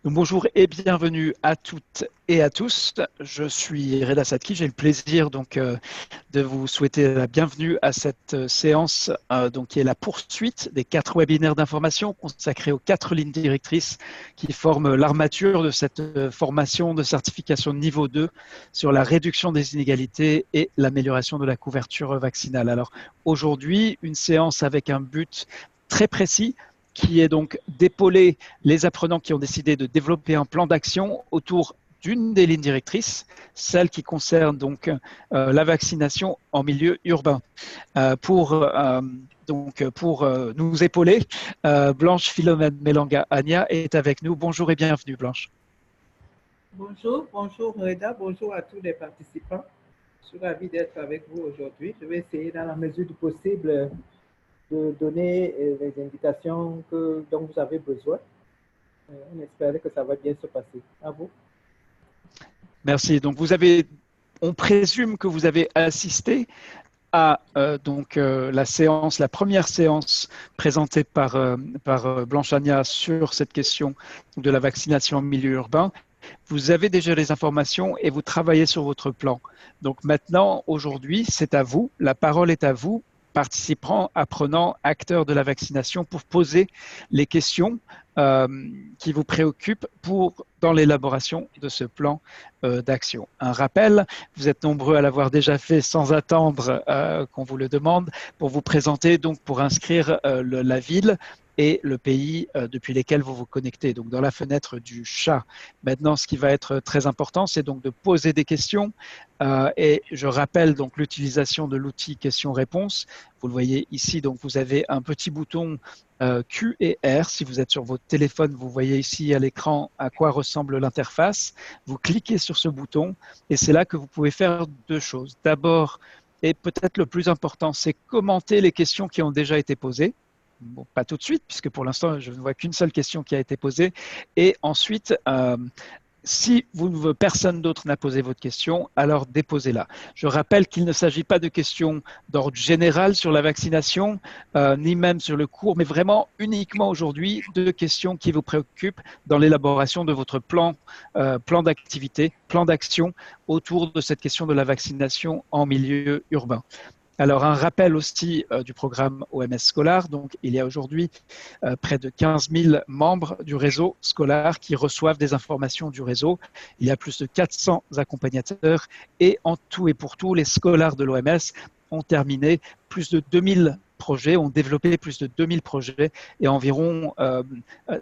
Donc, bonjour et bienvenue à toutes et à tous. Je suis Reda Sadki. J'ai le plaisir de vous souhaiter la bienvenue à cette séance qui est la poursuite des 4 webinaires d'information consacrés aux 4 lignes directrices qui forment l'armature de cette formation de certification de niveau 2 sur la réduction des inégalités et l'amélioration de la couverture vaccinale. Alors aujourd'hui, une séance avec un but très précis qui est donc d'épauler les apprenants qui ont décidé de développer un plan d'action autour d'une des lignes directrices, celle qui concerne la vaccination en milieu urbain. Pour nous épauler, Blanche Philomène Mélanga-Agna est avec nous. Bonjour et bienvenue, Blanche. Bonjour Reda, bonjour à tous les participants. Je suis ravi d'être avec vous aujourd'hui. Je vais essayer dans la mesure du possible de donner les indications dont vous avez besoin. On espère que ça va bien se passer. À vous. Merci. Donc, on présume que vous avez assisté à la première séance présentée par Blanche Agna sur cette question de la vaccination en milieu urbain. Vous avez déjà les informations et vous travaillez sur votre plan. Donc maintenant, aujourd'hui, c'est à vous. La parole est à vous, participants, apprenants, acteurs de la vaccination, pour poser les questions qui vous préoccupent dans l'élaboration de ce plan d'action. Un rappel, vous êtes nombreux à l'avoir déjà fait sans attendre qu'on vous le demande, pour vous présenter, donc pour inscrire la ville et le pays depuis lesquels vous vous connectez, donc dans la fenêtre du chat. Maintenant, ce qui va être très important, c'est donc de poser des questions et je rappelle donc l'utilisation de l'outil questions-réponses. Vous le voyez ici, donc vous avez un petit bouton Q et R. Si vous êtes sur votre téléphone, vous voyez ici à l'écran à quoi ressemble l'interface. Vous cliquez sur ce bouton et c'est là que vous pouvez faire deux choses. D'abord, et peut-être le plus important, c'est commenter les questions qui ont déjà été posées. Bon, pas tout de suite, puisque pour l'instant, je ne vois qu'une seule question qui a été posée. Et ensuite, si personne d'autre n'a posé votre question, alors déposez-la. Je rappelle qu'il ne s'agit pas de questions d'ordre général sur la vaccination, ni même sur le cours, mais vraiment uniquement aujourd'hui de questions qui vous préoccupent dans l'élaboration de votre plan d'activité, plan d'action autour de cette question de la vaccination en milieu urbain. Alors, un rappel aussi du programme OMS Scholar. Donc, il y a aujourd'hui près de 15 000 membres du réseau scolaire qui reçoivent des informations du réseau. Il y a plus de 400 accompagnateurs et en tout et pour tout, les scolaires de l'OMS ont terminé plus de 2000 projets, ont développé plus de 2000 projets et environ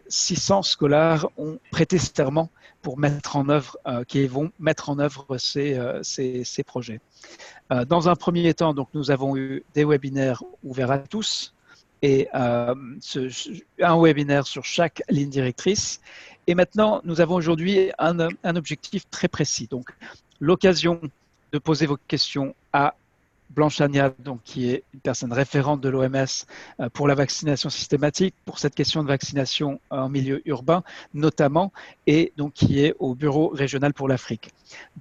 600 scolaires ont prêté serment pour mettre en œuvre, qui vont mettre en œuvre ces projets. Dans un premier temps, donc, nous avons eu des webinaires ouverts à tous et un webinaire sur chaque ligne directrice. Et maintenant, nous avons aujourd'hui un objectif très précis. Donc, l'occasion de poser vos questions à Blanche Agna, donc, qui est une personne référente de l'OMS pour la vaccination systématique, pour cette question de vaccination en milieu urbain notamment, et donc qui est au Bureau régional pour l'Afrique.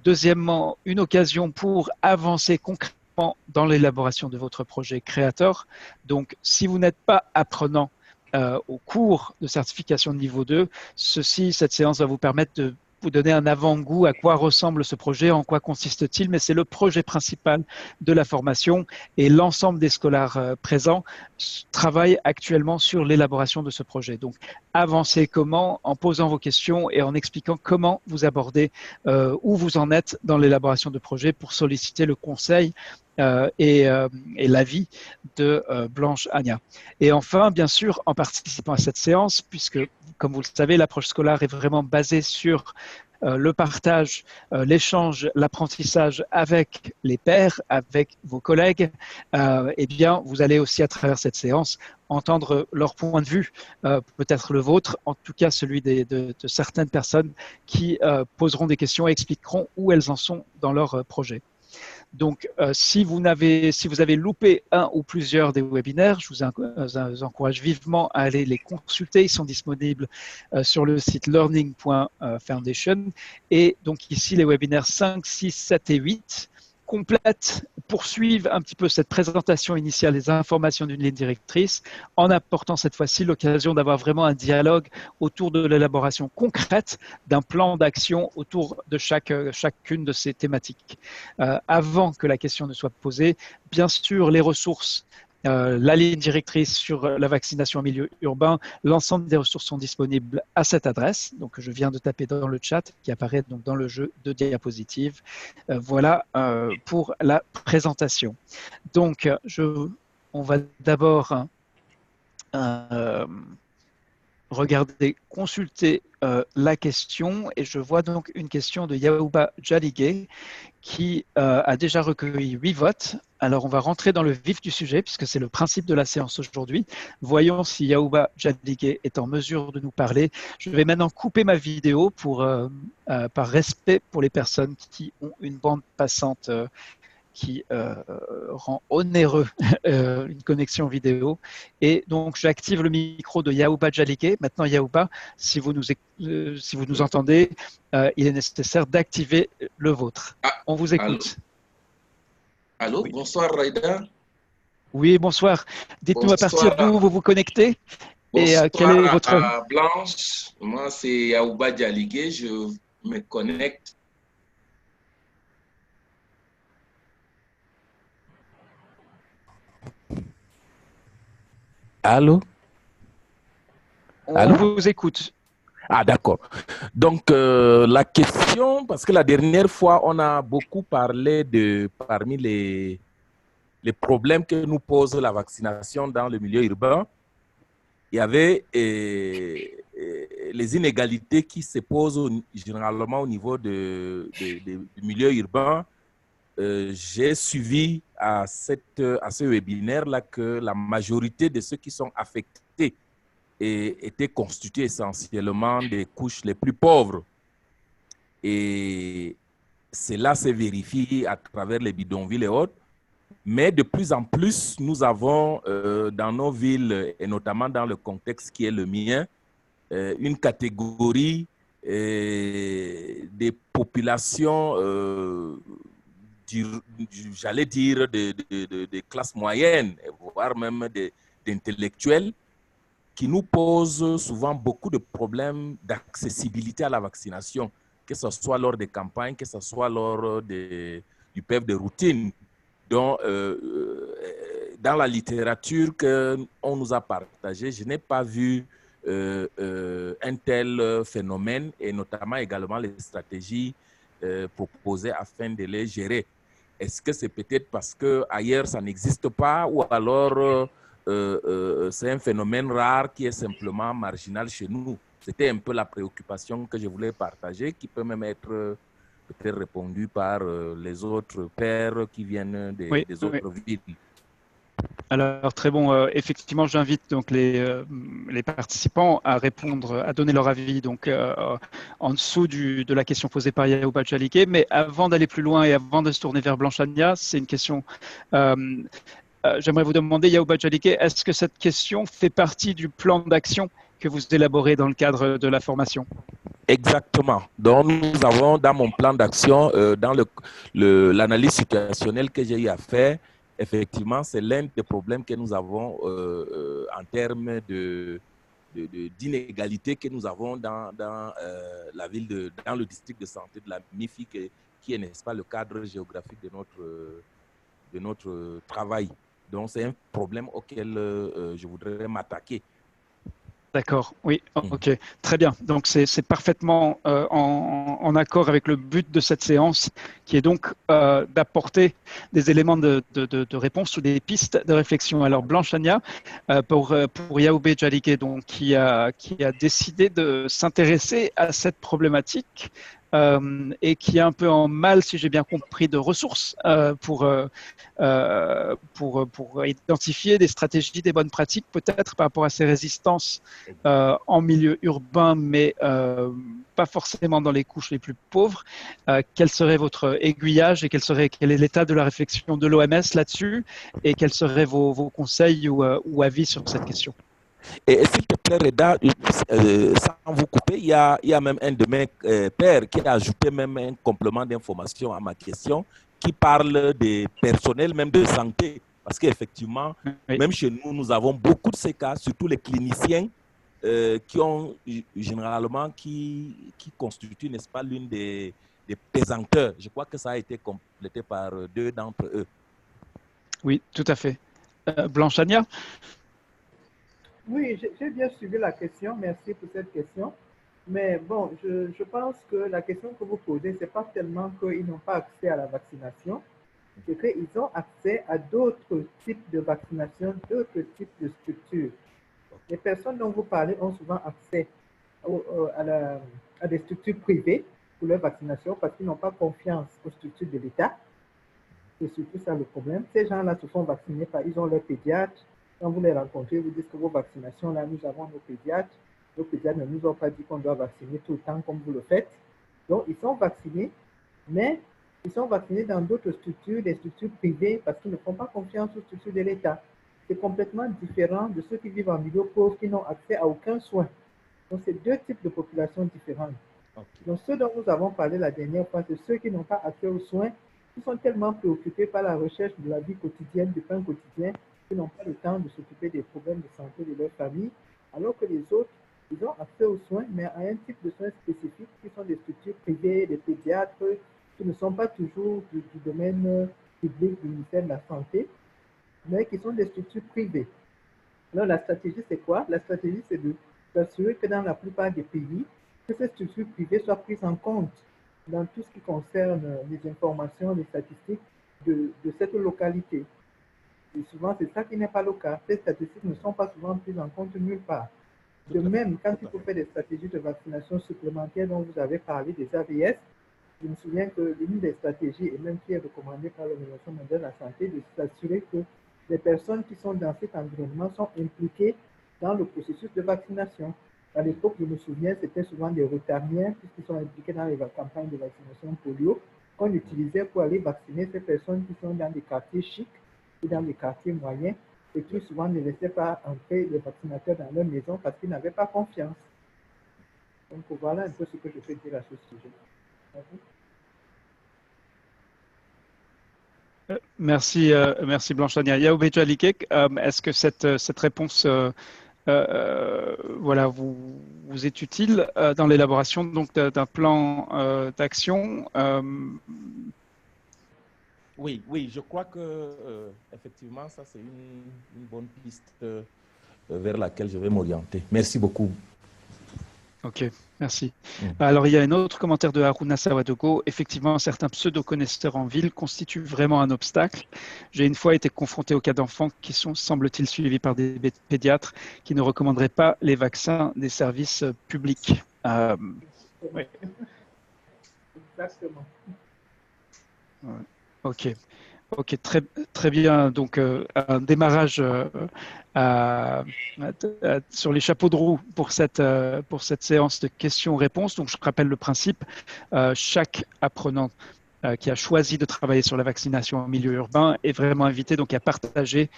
Deuxièmement, une occasion pour avancer concrètement dans l'élaboration de votre projet créateur. Donc, si vous n'êtes pas apprenant au cours de certification de niveau 2, cette séance va vous permettre de vous donner un avant-goût à quoi ressemble ce projet, en quoi consiste-t-il, mais c'est le projet principal de la formation et l'ensemble des scolaires présents travaillent actuellement sur l'élaboration de ce projet. Donc, avancez comment? En posant vos questions et en expliquant comment vous abordez, où vous en êtes dans l'élaboration de projet pour solliciter le conseil et l'avis de Blanche Agna. Et enfin, bien sûr, en participant à cette séance, puisque, comme vous le savez, l'approche scolaire est vraiment basée sur le partage, l'échange, l'apprentissage avec les pairs, avec vos collègues, eh bien, vous allez aussi, à travers cette séance, entendre leur point de vue, peut-être le vôtre, en tout cas celui de certaines personnes qui poseront des questions et expliqueront où elles en sont dans leur projet. Donc, si vous avez loupé un ou plusieurs des webinaires, je vous encourage vivement à aller les consulter. Ils sont disponibles sur le site learning.foundation. Et donc ici, les webinaires 5, 6, 7 et 8 complètent, poursuivent un petit peu cette présentation initiale, les informations d'une ligne directrice, en apportant cette fois-ci l'occasion d'avoir vraiment un dialogue autour de l'élaboration concrète d'un plan d'action autour de chacune de ces thématiques. Avant que la question ne soit posée, bien sûr, les ressources, la ligne directrice sur la vaccination en milieu urbain, l'ensemble des ressources sont disponibles à cette adresse. Donc, je viens de taper dans le chat qui apparaît donc dans le jeu de diapositives. Voilà pour la présentation. Donc, on va d'abord regarder, consulter la question, et je vois donc une question de Yahouba Jaligé qui a déjà recueilli 8 votes. Alors, on va rentrer dans le vif du sujet, puisque c'est le principe de la séance aujourd'hui. Voyons si Yahouba Jaligé est en mesure de nous parler. Je vais maintenant couper ma vidéo par respect pour les personnes qui ont une bande passante qui rend onéreux une connexion vidéo. Et donc, j'active le micro de Yahouba Jaligé. Maintenant, Yahouba, si vous nous entendez, il est nécessaire d'activer le vôtre. On vous écoute. Allô, oui. Bonsoir Raïda. Oui, bonsoir. Dites-nous à partir d'où vous vous connectez. Bonsoir et quel est votre... à Blanche. Moi, c'est Yahouba Jaligé. Je me connecte. Allô? On vous écoute. Ah, d'accord. Donc, la question, parce que la dernière fois, on a beaucoup parlé parmi les problèmes que nous pose la vaccination dans le milieu urbain, il y avait les inégalités qui se posent généralement au niveau du milieu urbain. J'ai suivi à ce webinaire-là que la majorité de ceux qui sont affectés étaient constitués essentiellement des couches les plus pauvres. Et cela se vérifie à travers les bidonvilles et autres. Mais de plus en plus, nous avons dans nos villes, et notamment dans le contexte qui est le mien, une catégorie des populations j'allais dire, des classes moyennes, voire même d'intellectuels, qui nous posent souvent beaucoup de problèmes d'accessibilité à la vaccination, que ce soit lors des campagnes, que ce soit lors du PEV de routine. Donc, dans la littérature qu'on nous a partagée, je n'ai pas vu un tel phénomène, et notamment également les stratégies proposées afin de les gérer. Est-ce que c'est peut-être parce qu'ailleurs ça n'existe pas, ou alors c'est un phénomène rare qui est simplement marginal chez nous? C'était un peu la préoccupation que je voulais partager, qui peut même être peut-être répondue par les autres pairs qui viennent des autres villes. Alors, très bon. Effectivement, j'invite donc les participants à répondre, à donner leur avis donc, en dessous de la question posée par Yahouba Jaligé. Mais avant d'aller plus loin et avant de se tourner vers Blanchania, c'est une question... j'aimerais vous demander, Yahouba Jaligé, est-ce que cette question fait partie du plan d'action que vous élaborez dans le cadre de la formation? Exactement. Donc, nous avons dans mon plan d'action, dans l'analyse situationnelle que j'ai eu à faire, effectivement, c'est l'un des problèmes que nous avons en termes d'inégalité que nous avons dans la ville, dans le district de santé de la MIFI, qui est, n'est-ce pas, le cadre géographique de notre travail. Donc, c'est un problème auquel je voudrais m'attaquer. D'accord, oui, ok, très bien. Donc, c'est parfaitement en accord avec le but de cette séance, qui est donc d'apporter des éléments de réponse ou des pistes de réflexion. Alors, Blanchania, pour Yahouba Jaligé, donc, qui a décidé de s'intéresser à cette problématique et qui est un peu en mal, si j'ai bien compris, de ressources pour identifier des stratégies, des bonnes pratiques, peut-être par rapport à ces résistances en milieu urbain, mais pas forcément dans les couches les plus pauvres. Quel serait votre aiguillage et quel est l'état de la réflexion de l'OMS là-dessus, et quels seraient vos conseils ou avis sur cette question? Et s'il te plaît, Reda, sans vous couper, il y a même un de mes pairs qui a ajouté même un complément d'information à ma question, qui parle des personnels, même de santé. Parce qu'effectivement, Oui. même chez nous, nous avons beaucoup de ces cas, surtout les cliniciens qui ont généralement, qui constituent, n'est-ce pas, l'une des pesanteurs. Je crois que ça a été complété par deux d'entre eux. Oui, tout à fait. Blanche Ania? Oui, j'ai bien suivi la question. Merci pour cette question. Mais bon, je pense que la question que vous posez, ce n'est pas tellement qu'ils n'ont pas accès à la vaccination, c'est qu'ils ont accès à d'autres types de vaccination, d'autres types de structures. Les personnes dont vous parlez ont souvent accès à des structures privées pour leur vaccination parce qu'ils n'ont pas confiance aux structures de l'État. C'est surtout ça le problème. Ces gens-là se font vacciner ils ont leur pédiatre. Quand vous les rencontrez, vous dites que vos vaccinations, là, nous avons nos pédiatres. Nos pédiatres ne nous ont pas dit qu'on doit vacciner tout le temps comme vous le faites. Donc, ils sont vaccinés, mais ils sont vaccinés dans d'autres structures, des structures privées, parce qu'ils ne font pas confiance aux structures de l'État. C'est complètement différent de ceux qui vivent en milieu pauvre, qui n'ont accès à aucun soin. Donc, c'est deux types de populations différentes. Okay. Donc, ceux dont nous avons parlé la dernière fois, c'est ceux qui n'ont pas accès aux soins, qui sont tellement préoccupés par la recherche de la vie quotidienne, du pain quotidien, qui n'ont pas le temps de s'occuper des problèmes de santé de leur famille, alors que les autres, ils ont accès aux soins, mais à un type de soins spécifiques qui sont des structures privées, des pédiatres, qui ne sont pas toujours du domaine public du ministère de la Santé, mais qui sont des structures privées. Alors, la stratégie, c'est quoi? La stratégie, c'est de s'assurer que dans la plupart des pays, que ces structures privées soient prises en compte dans tout ce qui concerne les informations, les statistiques de cette localité. Et souvent, c'est ça qui n'est pas le cas. Ces statistiques ne sont pas souvent prises en compte nulle part. De même, quand il faut faire des stratégies de vaccination supplémentaires dont vous avez parlé, des AVS, je me souviens que l'une des stratégies, et même qui est recommandée par l'Organisation mondiale de la santé, de s'assurer que les personnes qui sont dans cet environnement sont impliquées dans le processus de vaccination. À l'époque, je me souviens, c'était souvent des rotariens, puisqu'ils sont impliqués dans les campagnes de vaccination polio, qu'on utilisait pour aller vacciner ces personnes qui sont dans des quartiers chics ou dans des quartiers moyens, et qui souvent ne laissaient pas entrer les vaccinateurs dans leur maison parce qu'ils n'avaient pas confiance. Donc voilà un peu ce que je peux dire à ce sujet. Merci, merci Blanche Ania. Yaoubé Djalikek, est-ce que cette réponse voilà, vous est utile dans l'élaboration d'un plan d'action? Oui, je crois que effectivement, ça c'est une bonne piste vers laquelle je vais m'orienter. Merci beaucoup. Ok, merci. Alors, il y a un autre commentaire de Haruna Sawadogo. Effectivement, certains pseudo-connaisseurs en ville constituent vraiment un obstacle. J'ai une fois été confronté au cas d'enfants qui sont, semble-t-il, suivis par des pédiatres qui ne recommanderaient pas les vaccins des services publics. Oui. Exactement. Ok. Ok, très bien. Donc, un démarrage sur les chapeaux de roue pour cette séance de questions-réponses. Donc, je rappelle le principe. Chaque apprenant qui a choisi de travailler sur la vaccination en milieu urbain est vraiment invité donc, à partager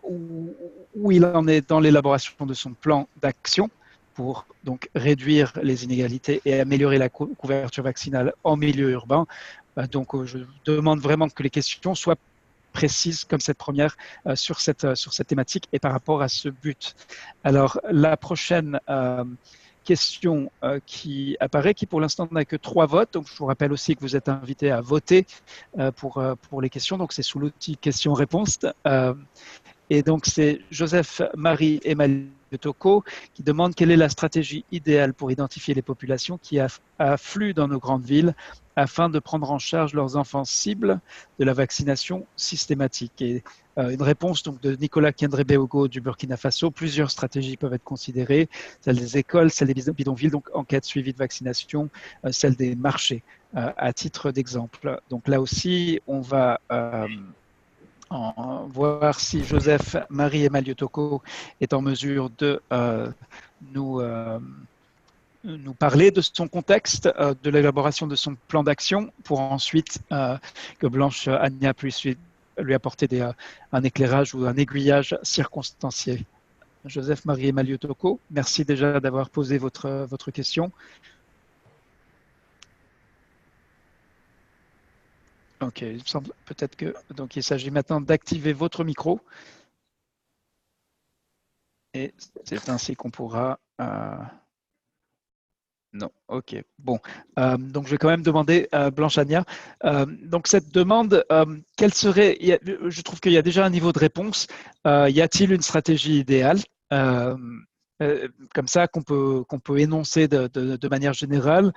où il en est dans l'élaboration de son plan d'action pour donc réduire les inégalités et améliorer la couverture vaccinale en milieu urbain. Donc, je demande vraiment que les questions soient précises comme cette première sur cette thématique et par rapport à ce but. Alors, la prochaine question qui apparaît, qui pour l'instant n'a que 3 votes. Donc, je vous rappelle aussi que vous êtes invité à voter pour les questions. Donc, c'est sous l'outil questions-réponses. Et donc, c'est Joseph-Marie Emmanuel Toko qui demande quelle est la stratégie idéale pour identifier les populations qui affluent dans nos grandes villes afin de prendre en charge leurs enfants cibles de la vaccination systématique. Et une réponse donc, de Nicolas Kendré-Beogo du Burkina Faso. Plusieurs stratégies peuvent être considérées, celle des écoles, celle des bidonvilles, donc enquête suivie de vaccination, celle des marchés, à titre d'exemple. Donc là aussi, on va voir si Joseph-Marie Emmanuel Toko est en mesure de nous parler de son contexte, de l'élaboration de son plan d'action, pour ensuite que Blanche Ania puisse lui apporter un éclairage ou un aiguillage circonstancié. Joseph-Marie Emmanuel Toko, merci déjà d'avoir posé votre question. Ok, il me semble peut-être que donc il s'agit maintenant d'activer votre micro et c'est ainsi qu'on pourra. Non, ok. Bon, donc je vais quand même demander à Blanche Ania. Donc cette demande, quelle serait je trouve qu'il y a déjà un niveau de réponse. Y a-t-il une stratégie idéale comme ça qu'on peut énoncer de manière générale?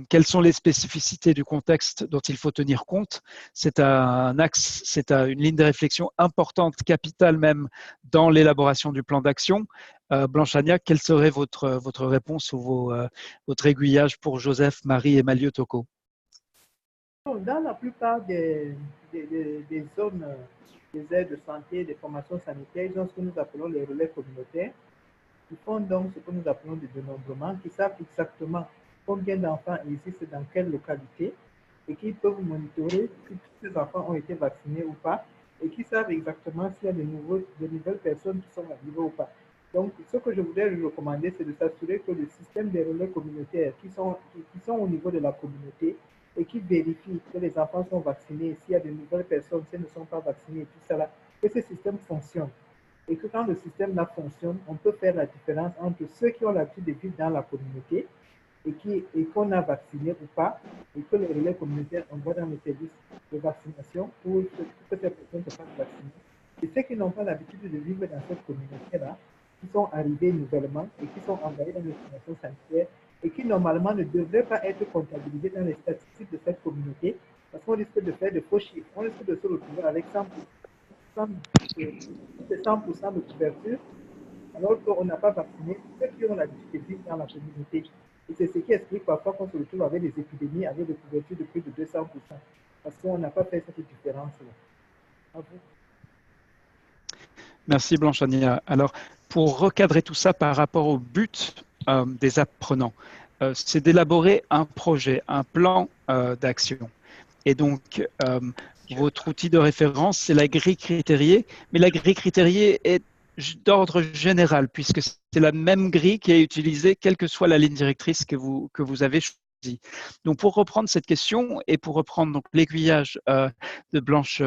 Quelles sont les spécificités du contexte dont il faut tenir compte? C'est un axe, une ligne de réflexion importante, capitale même, dans l'élaboration du plan d'action. Blanche Ania, quelle serait votre réponse ou votre aiguillage pour Joseph, Marie et Malieu Toko? Dans la plupart des zones des aires de santé, des formations sanitaires, ils ont ce que nous appelons les relais communautaires. Ils font donc ce que nous appelons des dénombrements, qui savent exactement combien d'enfants existent dans quelle localité et qui peuvent monitorer si tous ces enfants ont été vaccinés ou pas et qui savent exactement s'il y a de nouvelles personnes qui sont arrivées ou pas. Donc, ce que je voudrais lui recommander, c'est de s'assurer que le système des relais communautaires qui sont au niveau de la communauté et qui vérifient que les enfants sont vaccinés, s'il y a de nouvelles personnes, s'ils ne sont pas vaccinés, tout ça là, que ce système fonctionne. Et que quand le système là fonctionne, on peut faire la différence entre ceux qui ont l'habitude de vivre dans la communauté et qu'on a vacciné ou pas, et que les relais communautaires envoient dans les services de vaccination pour que ces personnes se fassent vacciner. Et ceux qui n'ont pas l'habitude de vivre dans cette communauté-là, qui sont arrivés nouvellement et qui sont envoyés dans les formations sanitaires et qui normalement ne devraient pas être comptabilisés dans les statistiques de cette communauté parce qu'on risque de faire de faux chiffres. On risque de se retrouver avec 100% de couverture, alors qu'on n'a pas vacciné ceux qui ont l'habitude de vivre dans la communauté. Et c'est ce qui explique parfois qu'on se retrouve avec des épidémies, avec des couvertures de plus de 200%, parce qu'on n'a pas fait cette différence-là. Merci Blanche Ania. Alors, pour recadrer tout ça par rapport au but des apprenants, c'est d'élaborer un projet, un plan d'action. Et donc, votre outil de référence, c'est la grille critériée, mais la grille critériée est d'ordre général, puisque c'est la même grille qui est utilisée, quelle que soit la ligne directrice que vous avez choisie. Donc, pour reprendre cette question et pour reprendre donc l'aiguillage de Blanche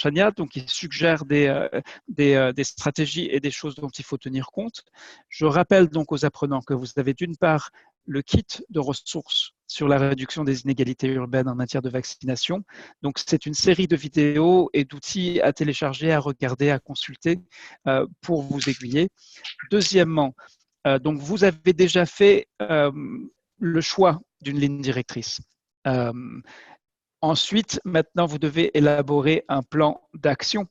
Ania, donc il suggère des stratégies et des choses dont il faut tenir compte. Je rappelle donc aux apprenants que vous avez d'une part le kit de ressources sur la réduction des inégalités urbaines en matière de vaccination. Donc, c'est une série de vidéos et d'outils à télécharger, à regarder, à consulter pour vous aiguiller. Deuxièmement, donc vous avez déjà fait le choix d'une ligne directrice. Ensuite, maintenant, vous devez élaborer un plan d'action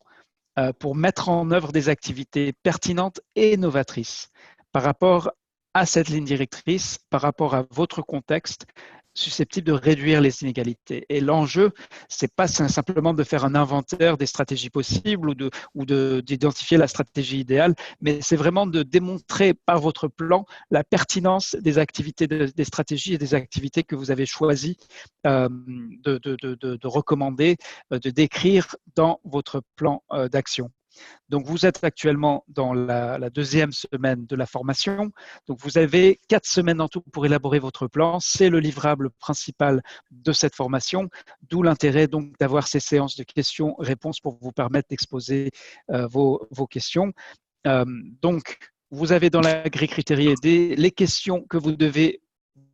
pour mettre en œuvre des activités pertinentes et novatrices par rapport à cette ligne directrice, par rapport à votre contexte, susceptible de réduire les inégalités. Et l'enjeu, c'est pas simplement de faire un inventaire des stratégies possibles ou d'identifier la stratégie idéale, mais c'est vraiment de démontrer par votre plan la pertinence des activités, des stratégies et des activités que vous avez choisi de recommander, de décrire dans votre plan d'action. Donc, vous êtes actuellement dans la deuxième semaine de la formation. Donc, vous avez 4 semaines en tout pour élaborer votre plan. C'est le livrable principal de cette formation, d'où l'intérêt donc d'avoir ces séances de questions-réponses pour vous permettre d'exposer vos questions. Donc, vous avez dans la grille critériée les questions que vous devez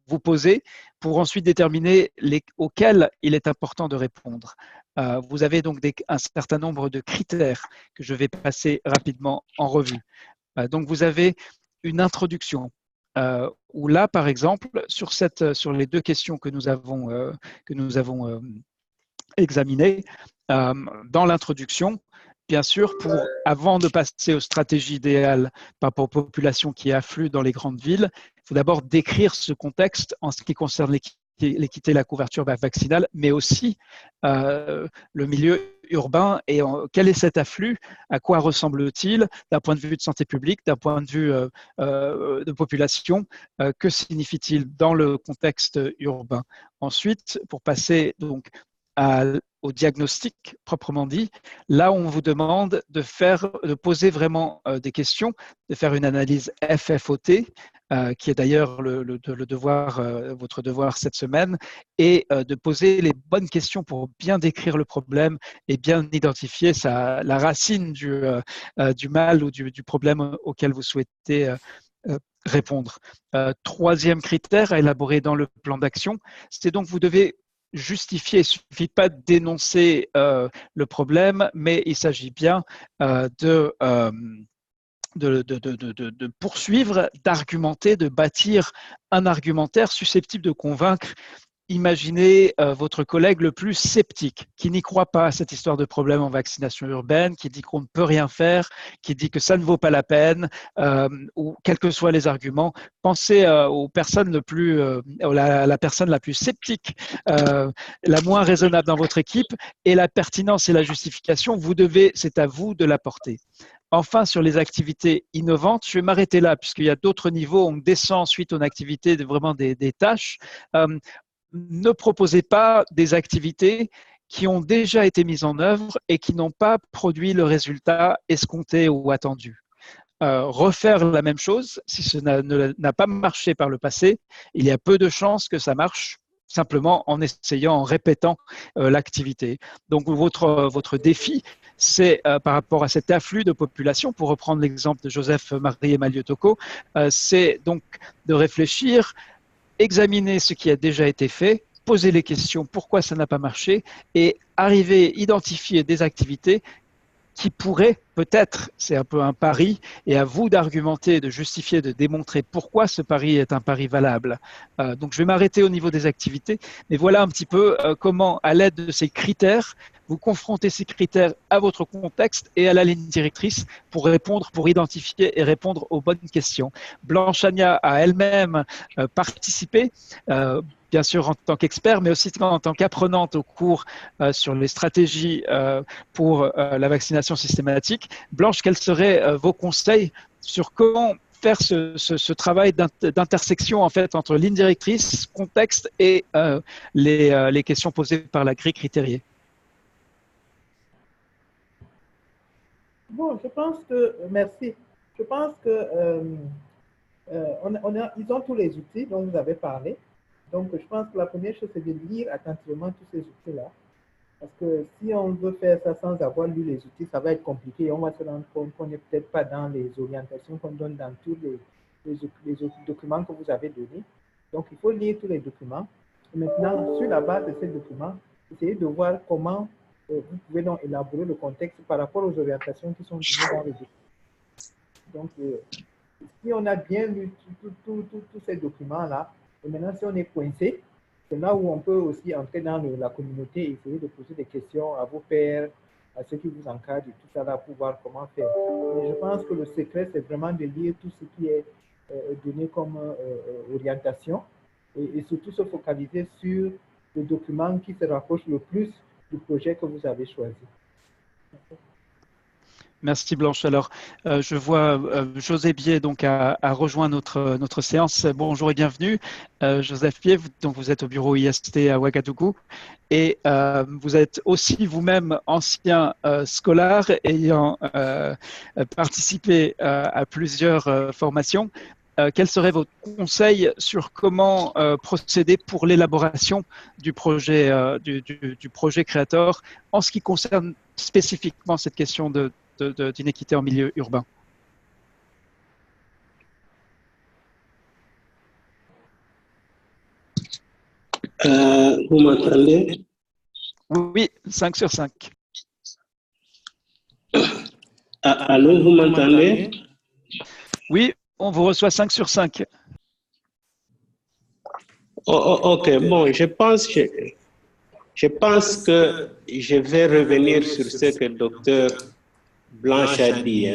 vous poser pour ensuite déterminer auxquelles il est important de répondre. Vous avez donc un certain nombre de critères que je vais passer rapidement en revue. Donc, vous avez une introduction où là, par exemple, sur les 2 questions que nous avons examinées, dans l'introduction, bien sûr, avant de passer aux stratégies idéales par rapport aux populations qui affluent dans les grandes villes, il faut d'abord décrire ce contexte en ce qui concerne l'équité et la couverture vaccinale, mais aussi le milieu urbain et quel est cet afflux, à quoi ressemble-t-il d'un point de vue de santé publique, d'un point de vue de population, que signifie-t-il dans le contexte urbain. Ensuite, pour passer donc au diagnostic proprement dit, là on vous demande de poser vraiment des questions, de faire une analyse FFOT qui est d'ailleurs le devoir, votre devoir cette semaine, est de poser les bonnes questions pour bien décrire le problème et bien identifier la racine du mal ou du problème auquel vous souhaitez répondre. Troisième critère à élaborer dans le plan d'action, c'est donc vous devez justifier. Il ne suffit pas de dénoncer le problème, mais il s'agit bien de poursuivre, d'argumenter, de bâtir un argumentaire susceptible de convaincre. Imaginez votre collègue le plus sceptique, qui n'y croit pas à cette histoire de problème en vaccination urbaine, qui dit qu'on ne peut rien faire, qui dit que ça ne vaut pas la peine, ou quels que soient les arguments. Pensez aux personnes la personne la plus sceptique, la moins raisonnable dans votre équipe, et la pertinence et la justification, c'est à vous de l'apporter. Enfin, sur les activités innovantes, je vais m'arrêter là, puisqu'il y a d'autres niveaux. On descend ensuite en activités, vraiment des tâches. Ne proposez pas des activités qui ont déjà été mises en œuvre et qui n'ont pas produit le résultat escompté ou attendu. Refaire la même chose, si ce n'a pas marché par le passé, il y a peu de chances que ça marche simplement en essayant, en répétant l'activité. Donc votre défi, c'est par rapport à cet afflux de population, pour reprendre l'exemple de Joseph-Marie Emaliotoko, c'est donc de réfléchir, examiner ce qui a déjà été fait, poser les questions, pourquoi ça n'a pas marché, et identifier des activités qui pourraient peut-être, c'est un peu un pari, et à vous d'argumenter, de justifier, de démontrer pourquoi ce pari est un pari valable. Donc je vais m'arrêter au niveau des activités, mais voilà un petit peu comment, à l'aide de ces critères, vous confrontez ces critères à votre contexte et à la ligne directrice pour répondre, pour identifier et répondre aux bonnes questions. Blanche Ania a elle-même participé, bien sûr en tant qu'expert, mais aussi en tant qu'apprenante au cours sur les stratégies pour la vaccination systématique. Blanche, quels seraient vos conseils sur comment faire ce travail d'intersection en fait entre ligne directrice, contexte et les questions posées par la grille critériée? Bon, je pense que, merci. Je pense que ils ont tous les outils dont vous avez parlé. Donc, je pense que la première chose, c'est de lire attentivement tous ces outils-là. Parce que si on veut faire ça sans avoir lu les outils, ça va être compliqué. On va se rendre compte qu'on n'est peut-être pas dans les orientations qu'on donne dans tous les documents que vous avez donnés. Donc, il faut lire tous les documents. Et maintenant, sur la base de ces documents, essayez de voir comment vous pouvez donc élaborer le contexte par rapport aux orientations qui sont données dans les documents. Donc, si on a bien lu tous ces documents-là, et maintenant, si on est coincé, c'est là où on peut aussi entrer dans la communauté et essayer de poser des questions à vos pairs, à ceux qui vous encadrent et tout ça là pour voir comment faire. Et je pense que le secret, c'est vraiment de lire tout ce qui est donné comme orientation et surtout se focaliser sur le document qui se rapproche le plus du projet que vous avez choisi. Merci Blanche. Alors, je vois José Bier donc a rejoint notre séance. Bonjour et bienvenue. Joseph Bier, donc vous êtes au bureau IST à Ouagadougou et vous êtes aussi vous-même ancien scolaire ayant participé à plusieurs formations. Quels seraient vos conseils sur comment procéder pour l'élaboration du projet Creator en ce qui concerne spécifiquement cette question d'inéquité en milieu urbain? Vous m'entendez? Oui, 5 sur 5. Allô, vous m'entendez? Oui, on vous reçoit 5 sur 5. Ok, bon, je pense que je vais revenir sur ce que le docteur Blanche a dit.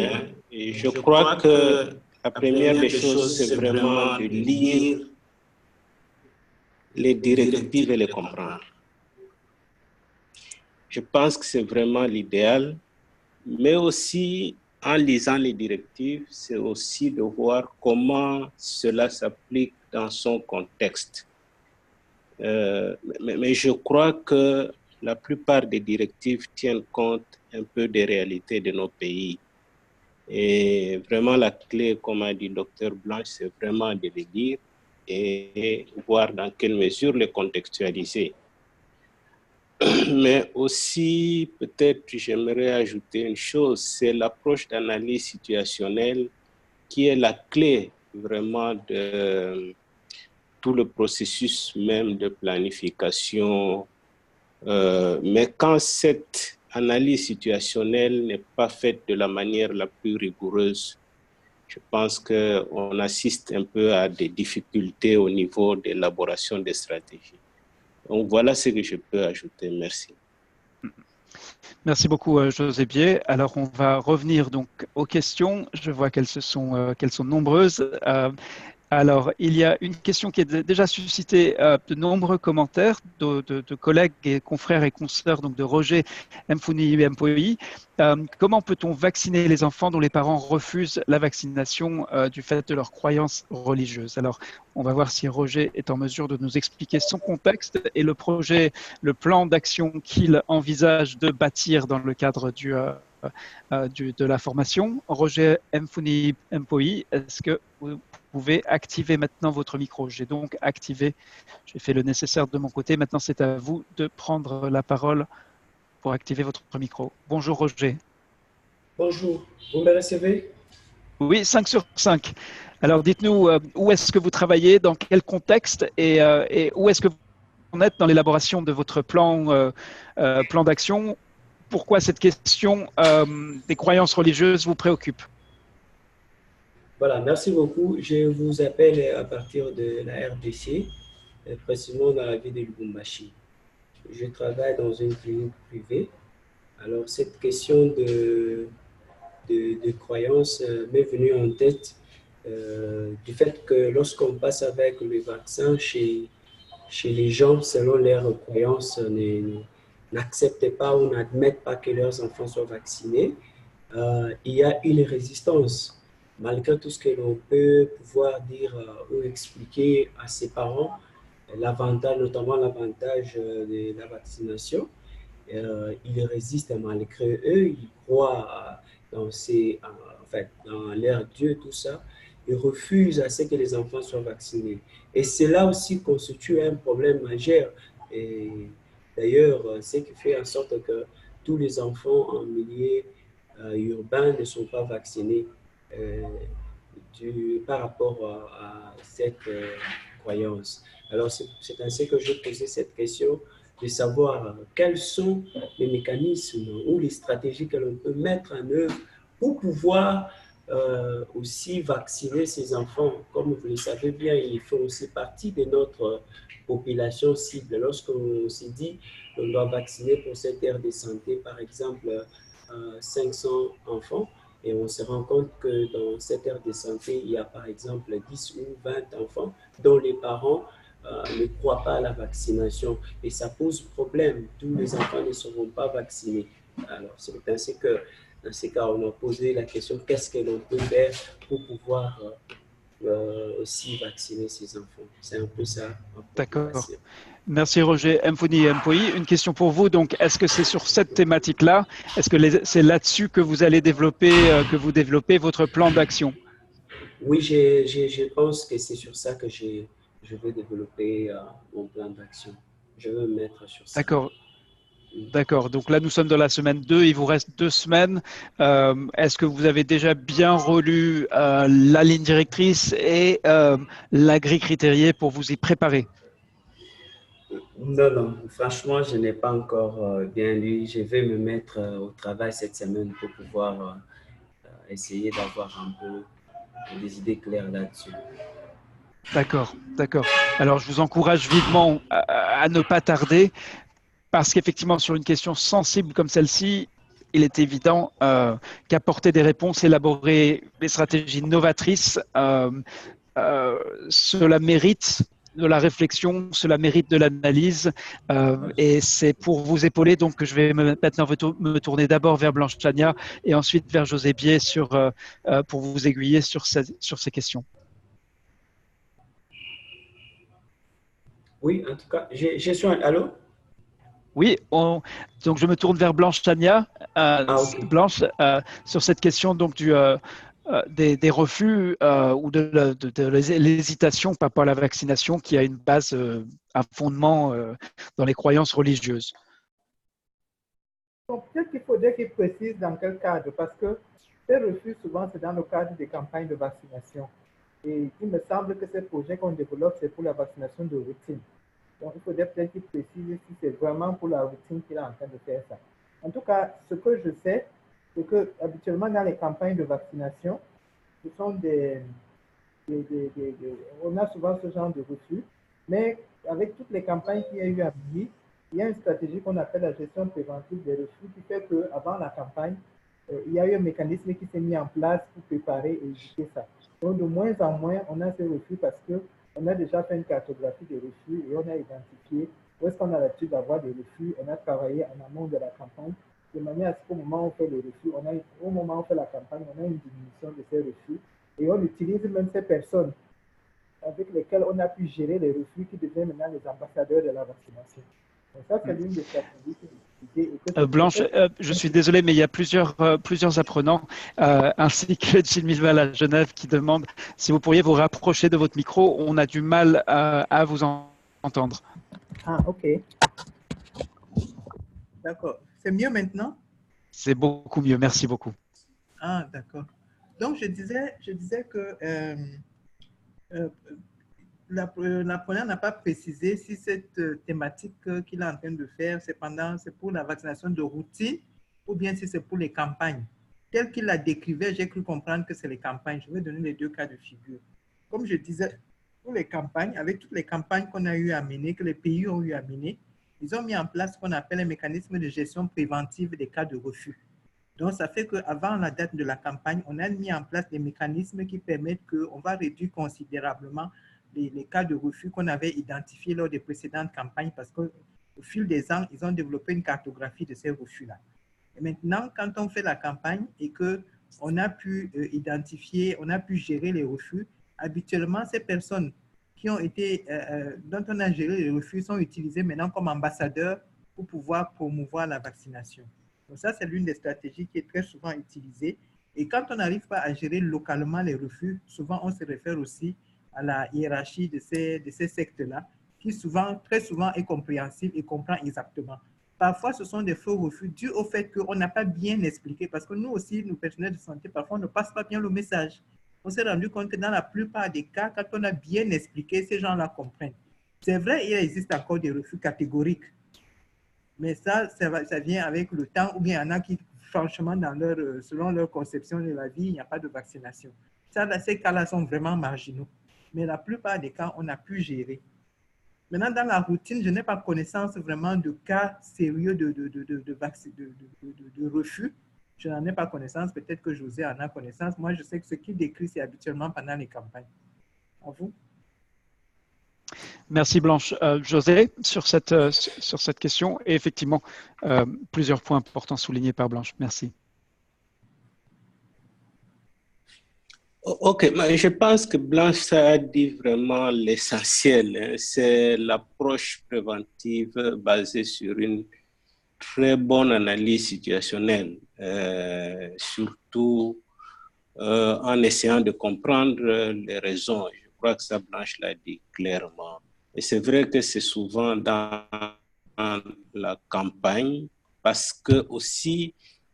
Et je crois que la première des choses, c'est vraiment de lire les directives et les comprendre. Je pense que c'est vraiment l'idéal, mais aussi en lisant les directives, c'est aussi de voir comment cela s'applique dans son contexte. Mais je crois que la plupart des directives tiennent compte un peu des réalités de nos pays. Et vraiment, la clé, comme a dit le docteur Blanche, c'est vraiment de les lire et voir dans quelle mesure les contextualiser. Mais aussi, peut-être, j'aimerais ajouter une chose, c'est l'approche d'analyse situationnelle qui est la clé vraiment de tout le processus même de planification. Mais quand cette analyse situationnelle n'est pas faite de la manière la plus rigoureuse, je pense qu'on assiste un peu à des difficultés au niveau de l'élaboration des stratégies. Donc voilà ce que je peux ajouter. Merci. Merci beaucoup, José Biais. Alors, on va revenir donc aux questions. Je vois qu'elles sont nombreuses. Alors, il y a une question qui a déjà suscité de nombreux commentaires de collègues et confrères et consoeurs, donc de Roger Mfouni Mpoyi. Comment peut-on vacciner les enfants dont les parents refusent la vaccination du fait de leurs croyances religieuses? Alors, on va voir si Roger est en mesure de nous expliquer son contexte et le projet, le plan d'action qu'il envisage de bâtir dans le cadre de la formation. Roger Mfouni Mpoyi, est-ce que vous pouvez activer maintenant votre micro? J'ai donc activé, j'ai fait le nécessaire de mon côté. Maintenant, c'est à vous de prendre la parole pour activer votre micro. Bonjour Roger. Bonjour, vous me recevez? Oui, 5 sur 5. Alors dites-nous, où est-ce que vous travaillez, dans quel contexte et où est-ce que vous en êtes dans l'élaboration de votre plan d'action? Pourquoi cette question des croyances religieuses vous préoccupe? Voilà, merci beaucoup. Je vous appelle à partir de la RDC, précisément dans la ville de Lubumbashi. Je travaille dans une clinique privée. Alors, cette question de croyance m'est venue en tête du fait que lorsqu'on passe avec le vaccin chez les gens, selon leurs croyances, n'acceptent pas ou n'admettent pas que leurs enfants soient vaccinés, il y a une résistance. Malgré tout ce que l'on peut pouvoir dire ou expliquer à ses parents, l'avantage, notamment l'avantage de la vaccination, ils résistent malgré eux, ils croient dans dans leur Dieu, tout ça. Ils refusent à ce que les enfants soient vaccinés. Et cela aussi constitue un problème majeur. Et d'ailleurs, ce qui fait en sorte que tous les enfants en milieu urbain ne sont pas vaccinés par rapport à cette croyance. Alors, c'est ainsi que je posais cette question de savoir quels sont les mécanismes ou les stratégies que l'on peut mettre en œuvre pour pouvoir aussi vacciner ces enfants. Comme vous le savez bien, ils font aussi partie de notre population cible. Lorsqu'on s'est dit qu'on doit vacciner pour cette aire de santé, par exemple, 500 enfants, et on se rend compte que dans cette aire de santé, il y a par exemple 10 ou 20 enfants dont les parents ne croient pas à la vaccination. Et ça pose problème. Tous les enfants ne seront pas vaccinés. Alors, c'est ainsi que, dans ces cas, on a posé la question, qu'est-ce que l'on peut faire pour pouvoir aussi vacciner ces enfants? C'est un peu ça. D'accord. Merci Roger Mfouni Mpoyi. Une question pour vous. Donc, est-ce que c'est sur cette thématique-là, est-ce que c'est là-dessus que vous allez développer, votre plan d'action? Oui, je pense que c'est sur ça que je vais développer mon plan d'action. Je veux me mettre sur ça. D'accord. D'accord. Donc là, nous sommes dans la semaine 2. Il vous reste 2 semaines. Est-ce que vous avez déjà bien relu la ligne directrice et la grille critériée pour vous y préparer? Non. Franchement, je n'ai pas encore bien lu. Je vais me mettre au travail cette semaine pour pouvoir essayer d'avoir un peu des idées claires là-dessus. D'accord. Alors, je vous encourage vivement à ne pas tarder parce qu'effectivement, sur une question sensible comme celle-ci, il est évident qu'apporter des réponses, élaborer des stratégies novatrices, cela mérite de la réflexion, cela mérite de l'analyse et c'est pour vous épauler donc que je vais maintenant me tourner d'abord vers Blanche Chania et ensuite vers José Biais pour vous aiguiller sur ces questions. Oui, en tout cas, je suis allô? Oui, donc je me tourne vers Blanche Tania. Ok. Blanche, sur cette question donc des refus ou de l'hésitation par rapport à la vaccination qui a une base, un fondement dans les croyances religieuses. Donc, peut-être qu'il faudrait qu'il précise dans quel cadre, parce que ces refus, souvent, c'est dans le cadre des campagnes de vaccination. Et il me semble que ces projets qu'on développe, c'est pour la vaccination de routine. Donc, il faudrait peut-être qu'il précise si c'est vraiment pour la routine qu'il est en train de faire ça. En tout cas, ce que je sais, c'est que habituellement dans les campagnes de vaccination, ce sont on a souvent ce genre de refus, mais avec toutes les campagnes qu'il y a eu à Mini, il y a une stratégie qu'on appelle la gestion préventive des refus qui fait qu'avant la campagne, il y a eu un mécanisme qui s'est mis en place pour préparer et éviter ça. Donc, de moins en moins, on a ces refus parce qu'on a déjà fait une cartographie des refus et on a identifié où est-ce qu'on a l'habitude d'avoir des refus. On a travaillé en amont de la campagne de manière à ce qu'au moment où on fait les refus, au moment où on fait la campagne, on a une diminution de ces refus et on utilise même ces personnes avec lesquelles on a pu gérer les refus qui deviennent maintenant les ambassadeurs de la vaccination. Donc ça, c'est l'une des stratégies que j'ai utilisées. Blanche, je suis désolé, mais il y a plusieurs apprenants, ainsi que Gilles Milval à Genève, qui demandent si vous pourriez vous rapprocher de votre micro. On a du mal à vous entendre. Ah, ok. D'accord. C'est mieux maintenant? C'est beaucoup mieux. Merci beaucoup. Ah, d'accord. Donc, je disais que l'apprenant n'a pas précisé si cette thématique qu'il est en train de faire, c'est pour la vaccination de routine ou bien si c'est pour les campagnes. Tel qu'il la décrivait, j'ai cru comprendre que c'est les campagnes. Je vais donner les deux cas de figure. Comme je disais, pour les campagnes, avec toutes les campagnes qu'on a eu à mener, que les pays ont eu à mener, ils ont mis en place ce qu'on appelle un mécanisme de gestion préventive des cas de refus. Donc, ça fait qu'avant la date de la campagne, on a mis en place des mécanismes qui permettent qu'on va réduire considérablement les cas de refus qu'on avait identifiés lors des précédentes campagnes parce qu'au fil des ans, ils ont développé une cartographie de ces refus-là. Et maintenant, quand on fait la campagne et qu'on a pu identifier, on a pu gérer les refus, habituellement, ces personnes dont on a géré les refus sont utilisées maintenant comme ambassadeurs pour pouvoir promouvoir la vaccination. Donc ça, c'est l'une des stratégies qui est très souvent utilisée. Et quand on n'arrive pas à gérer localement les refus, souvent on se réfère aussi à la hiérarchie de ces sectes-là, qui très souvent est compréhensible et comprend exactement. Parfois, ce sont des faux refus dus au fait qu'on n'a pas bien expliqué, parce que nous aussi, nous personnels de santé, parfois on ne passe pas bien le message. On s'est rendu compte que dans la plupart des cas, quand on a bien expliqué, ces gens-là comprennent. C'est vrai, il existe encore des refus catégoriques, mais ça vient avec le temps, ou bien il y en a qui, franchement, selon leur conception de la vie, il n'y a pas de vaccination. Ces cas-là sont vraiment marginaux. Mais la plupart des cas, on a pu gérer. Maintenant, dans la routine, je n'ai pas connaissance vraiment de cas sérieux de refus. Je n'en ai pas connaissance. Peut-être que José en a connaissance. Moi, je sais que ce qu'il décrit, c'est habituellement pendant les campagnes. À vous. Merci Blanche. José, sur cette question, et effectivement, plusieurs points importants soulignés par Blanche. Merci. Ok, mais je pense que Blanche ça a dit vraiment l'essentiel. C'est l'approche préventive basée sur une très bonne analyse situationnelle, surtout en essayant de comprendre les raisons. Je crois que ça, Blanche l'a dit clairement. Et c'est vrai que c'est souvent dans la campagne, parce que aussi,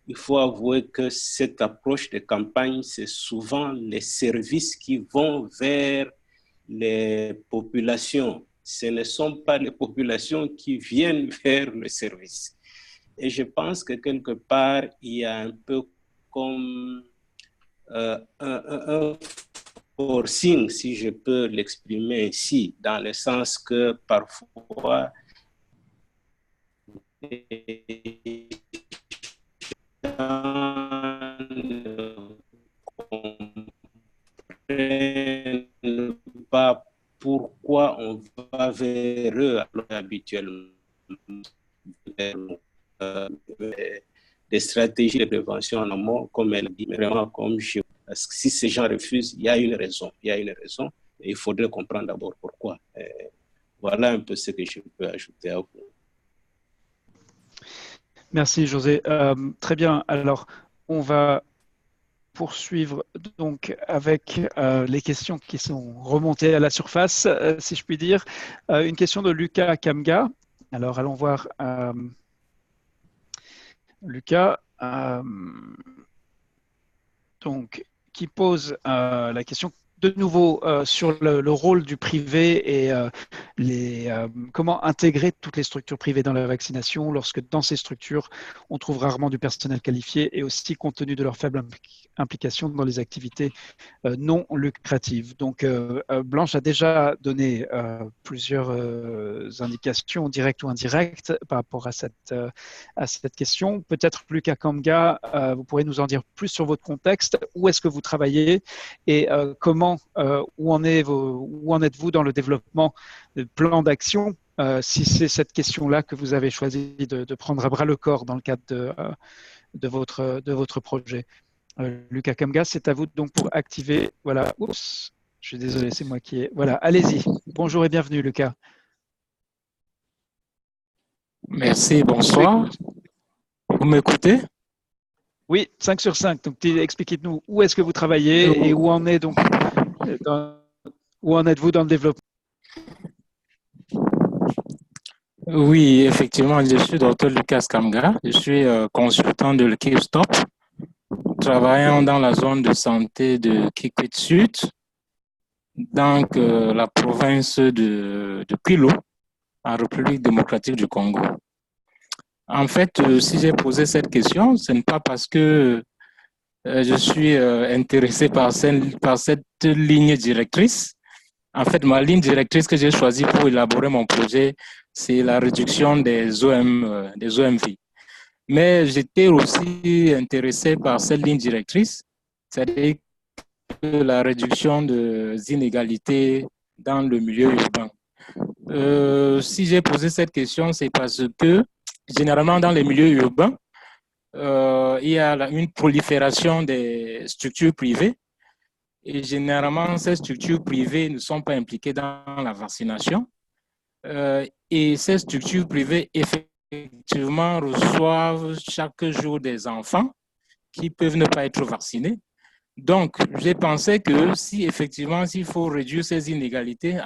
il faut avouer que cette approche de campagne, c'est souvent les services qui vont vers les populations. Ce ne sont pas les populations qui viennent vers le service. Et je pense que quelque part, il y a un peu comme un forcing, si je peux l'exprimer ici, dans le sens que parfois, les gens ne comprennent pas pourquoi on va vers eux alors habituellement des stratégies de prévention en amont, comme elle dit, vraiment comme je. Parce que si ces gens refusent, il y a une raison. Il y a une raison et il faudrait comprendre d'abord pourquoi. Voilà un peu ce que je peux ajouter à vous. Merci José. Très bien. Alors, on va poursuivre donc avec les questions qui sont remontées à la surface, si je puis dire. Une question de Lucas Kamga. Alors, allons voir Lucas, donc, qui pose la question de nouveau sur le rôle du privé et comment intégrer toutes les structures privées dans la vaccination lorsque dans ces structures, on trouve rarement du personnel qualifié et aussi compte tenu de leur faible implication dans les activités non lucratives. Donc, Blanche a déjà donné plusieurs indications directes ou indirectes par rapport à cette question. Peut-être, Lucas Kamga, vous pourrez nous en dire plus sur votre contexte. Où est-ce que vous travaillez et où en êtes-vous dans le développement de plans d'action si c'est cette question-là que vous avez choisi de prendre à bras le corps dans le cadre de votre projet. Lucas Kamga, c'est à vous donc pour activer. Voilà. Oups, je suis désolé, c'est moi qui ai. Voilà, allez-y. Bonjour et bienvenue, Lucas. Merci, bonsoir. Vous m'écoutez? Oui, 5 sur 5. Donc, expliquez-nous où est-ce que vous travaillez et où en êtes-vous dans le développement? Oui, effectivement, je suis Dr Lucas Kamga. Je suis consultant de l'équipe STOP, travaillant dans la zone de santé de Kikwit Sud, dans la province de Kwilu, en République démocratique du Congo. En fait, si j'ai posé cette question, ce n'est pas parce que je suis intéressé par cette ligne directrice. En fait, ma ligne directrice que j'ai choisie pour élaborer mon projet, c'est la réduction des OMV. Mais j'étais aussi intéressé par cette ligne directrice, c'est-à-dire la réduction des inégalités dans le milieu urbain. Si j'ai posé cette question, c'est parce que généralement dans les milieux urbains, il y a une prolifération des structures privées et généralement ces structures privées ne sont pas impliquées dans la vaccination et ces structures privées effectivement reçoivent chaque jour des enfants qui peuvent ne pas être vaccinés. Donc, j'ai pensé que s'il faut réduire ces inégalités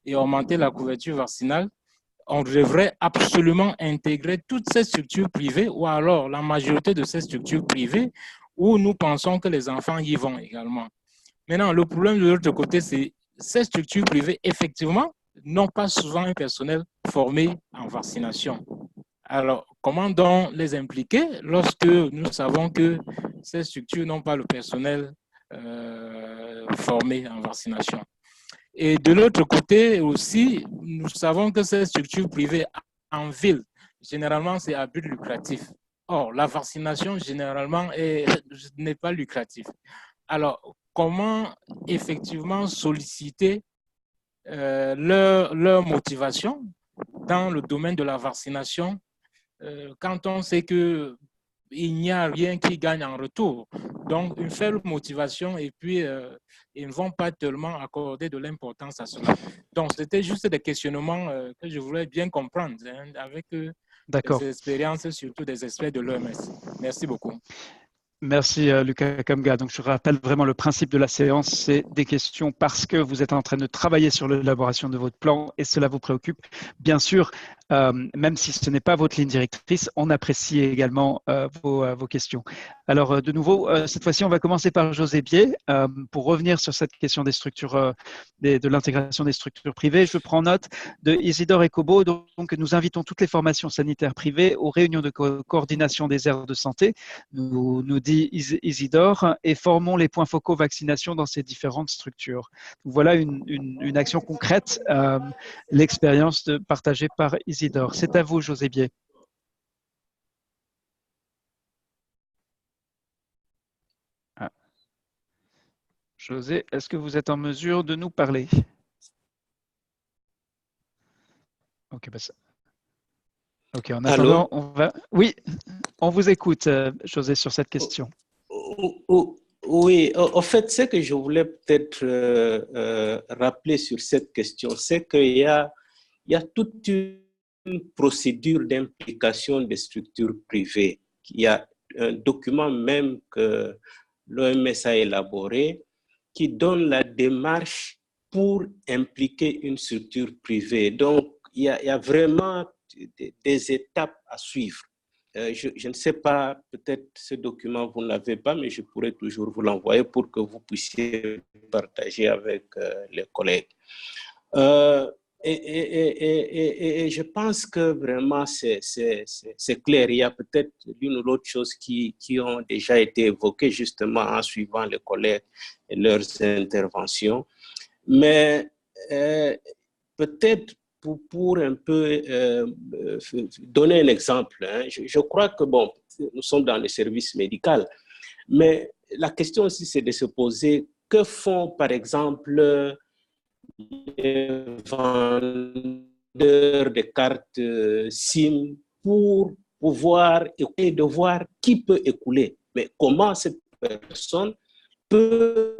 et augmenter la couverture vaccinale, on devrait absolument intégrer toutes ces structures privées ou alors la majorité de ces structures privées où nous pensons que les enfants y vont également. Maintenant, le problème de l'autre côté, c'est ces structures privées, effectivement, n'ont pas souvent un personnel formé en vaccination. Alors, comment donc les impliquer lorsque nous savons que ces structures n'ont pas le personnel formé en vaccination? Et de l'autre côté aussi, nous savons que ces structures privées en ville, généralement, c'est à but lucratif. Or, la vaccination, généralement, n'est pas lucrative. Alors, comment effectivement solliciter leur motivation dans le domaine de la vaccination quand on sait qu'il n'y a rien qui gagne en retour? Donc, une faible motivation et puis ils ne vont pas tellement accorder de l'importance à cela. Donc, c'était juste des questionnements que je voulais bien comprendre avec des expériences, surtout des experts de l'OMS. Merci beaucoup. Merci Lucas Kamga. Donc je rappelle vraiment le principe de la séance, c'est des questions parce que vous êtes en train de travailler sur l'élaboration de votre plan et cela vous préoccupe. Bien sûr, même si ce n'est pas votre ligne directrice, on apprécie également vos questions. Alors de nouveau, cette fois-ci, on va commencer par José Biais pour revenir sur cette question des structures, de l'intégration des structures privées. Je prends note de Isidore Ekobo. Donc nous invitons toutes les formations sanitaires privées aux réunions de coordination des aires de santé. Nous dit Isidore, et formons les points focaux vaccination dans ces différentes structures. Donc, voilà une action concrète, l'expérience partagée par Isidore. C'est à vous, José Biais. José, est-ce que vous êtes en mesure de nous parler? Ok, bah ça. Ok, en attendant, on va. Oui, on vous écoute, José, sur cette question. Oui, en fait, ce que je voulais peut-être rappeler sur cette question, c'est qu'il y a toute une procédure d'implication des structures privées. Il y a un document même que l'OMS a élaboré qui donne la démarche pour impliquer une structure privée. Donc, il y a vraiment des étapes à suivre. Je ne sais pas, peut-être ce document vous ne l'avez pas, mais je pourrais toujours vous l'envoyer pour que vous puissiez partager avec les collègues. Et je pense que vraiment c'est clair. Il y a peut-être l'une ou l'autre chose qui ont déjà été évoquées justement en suivant les collègues et leurs interventions. Mais peut-être pour un peu donner un exemple, hein, je crois que bon, nous sommes dans le service médical, mais la question aussi c'est de se poser que font par exemple les vendeurs de cartes SIM pour pouvoir écouler, de voir qui peut écouler. Mais comment cette personne peut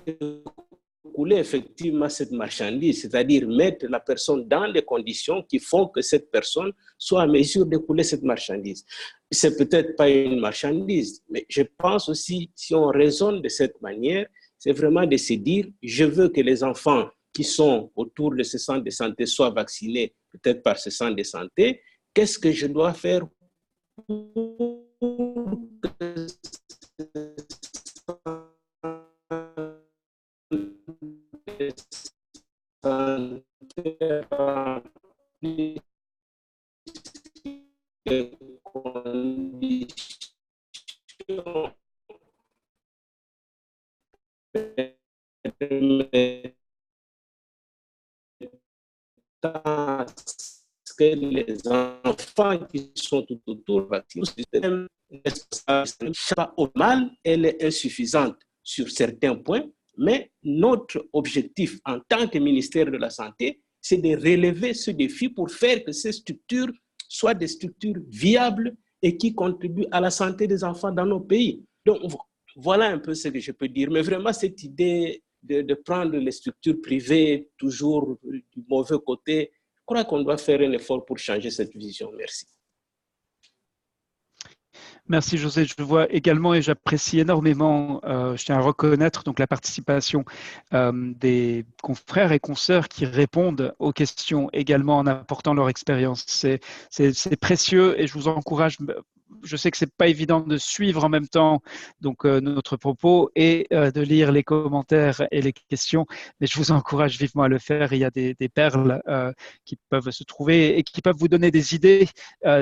écouler effectivement cette marchandise, c'est-à-dire mettre la personne dans les conditions qui font que cette personne soit à mesure d'écouler cette marchandise. C'est peut-être pas une marchandise, mais je pense aussi, si on raisonne de cette manière, c'est vraiment de se dire, je veux que les enfants qui sont autour de ce centre de santé soient vaccinés, peut-être par ce centre de santé. Qu'est-ce que je dois faire pour que que les enfants qui sont tout autour vaccinés, au mal, elle est insuffisante sur certains points, mais notre objectif en tant que ministère de la Santé, c'est de relever ce défi pour faire que ces structures soient des structures viables et qui contribuent à la santé des enfants dans nos pays. Donc, voilà un peu ce que je peux dire. Mais vraiment, cette idée de prendre les structures privées toujours du mauvais côté, je crois qu'on doit faire un effort pour changer cette vision. Merci. Merci José, je vois également et j'apprécie énormément, je tiens à reconnaître donc la participation des confrères et consoeurs qui répondent aux questions également en apportant leur expérience. C'est précieux et je vous encourage. Je sais que c'est pas évident de suivre en même temps donc notre propos et de lire les commentaires et les questions, mais je vous encourage vivement à le faire. Il y a des perles qui peuvent se trouver et qui peuvent vous donner des idées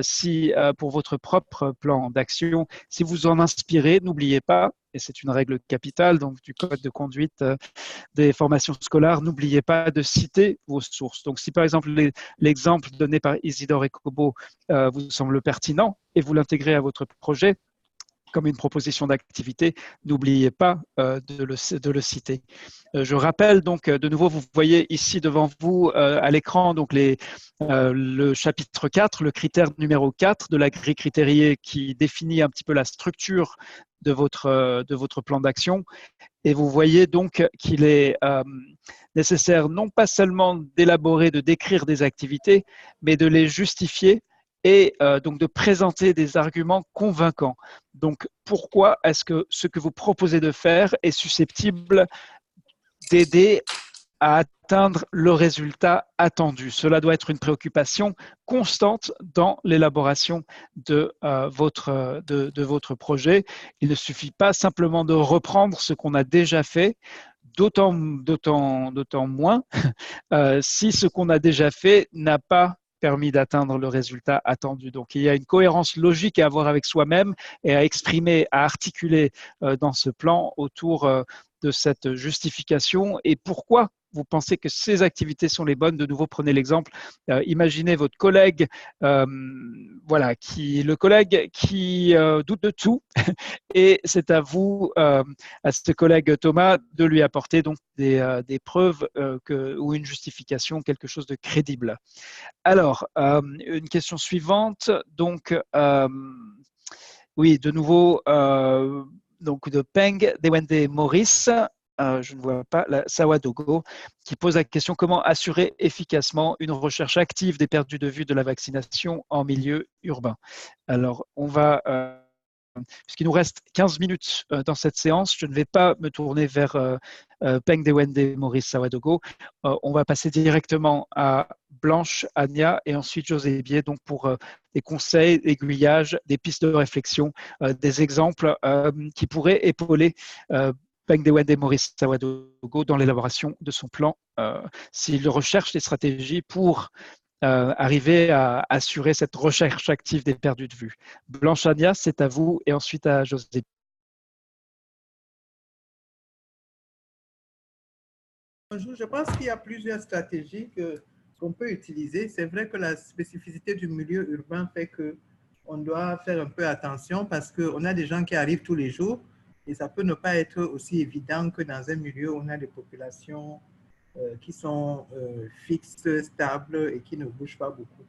si pour votre propre plan d'action, si vous en inspirez, n'oubliez pas, et c'est une règle capitale donc du code de conduite des formations scolaires, n'oubliez pas de citer vos sources. Donc si par exemple l'exemple donné par Isidore Ekobo vous semble pertinent et vous l'intégrez à votre projet comme une proposition d'activité, n'oubliez pas de le citer. Je rappelle donc de nouveau, vous voyez ici devant vous à l'écran donc le chapitre 4, le critère numéro 4 de la grille critériée qui définit un petit peu la structure de votre plan d'action. Et vous voyez donc qu'il est nécessaire non pas seulement d'élaborer, de décrire des activités, mais de les justifier et donc de présenter des arguments convaincants. Donc, pourquoi est-ce que ce que vous proposez de faire est susceptible d'aider à atteindre le résultat attendu? Cela doit être une préoccupation constante dans l'élaboration de votre projet. Il ne suffit pas simplement de reprendre ce qu'on a déjà fait, d'autant moins si ce qu'on a déjà fait n'a pas permis d'atteindre le résultat attendu. Donc, il y a une cohérence logique à avoir avec soi-même et à exprimer, à articuler dans ce plan autour de cette justification et pourquoi vous pensez que ces activités sont les bonnes. De nouveau, prenez l'exemple, imaginez votre collègue, le collègue qui doute de tout et c'est à vous, à ce collègue Thomas, de lui apporter donc des preuves ou une justification, quelque chose de crédible. Alors, une question suivante. Donc, oui, de nouveau, donc de Peng Dewende Maurice. je ne vois pas, Sawadogo, qui pose la question comment assurer efficacement une recherche active des perdus de vue de la vaccination en milieu urbain. Alors, on va, puisqu'il nous reste 15 minutes dans cette séance, je ne vais pas me tourner vers Peng Dewende et Maurice Sawadogo. On va passer directement à Blanche, Anya et ensuite José Bier, donc pour des conseils, aiguillages, des pistes de réflexion, des exemples qui pourraient épauler Peng Dewende et Maurice Sawadogo dans l'élaboration de son plan s'il recherche des stratégies pour arriver à assurer cette recherche active des perdus de vue. Blanche Anya, c'est à vous et ensuite à José. Je pense qu'il y a plusieurs stratégies qu'on peut utiliser. C'est vrai que la spécificité du milieu urbain fait qu'on doit faire un peu attention parce qu'on a des gens qui arrivent tous les jours et ça peut ne pas être aussi évident que dans un milieu où on a des populations qui sont fixes, stables et qui ne bougent pas beaucoup.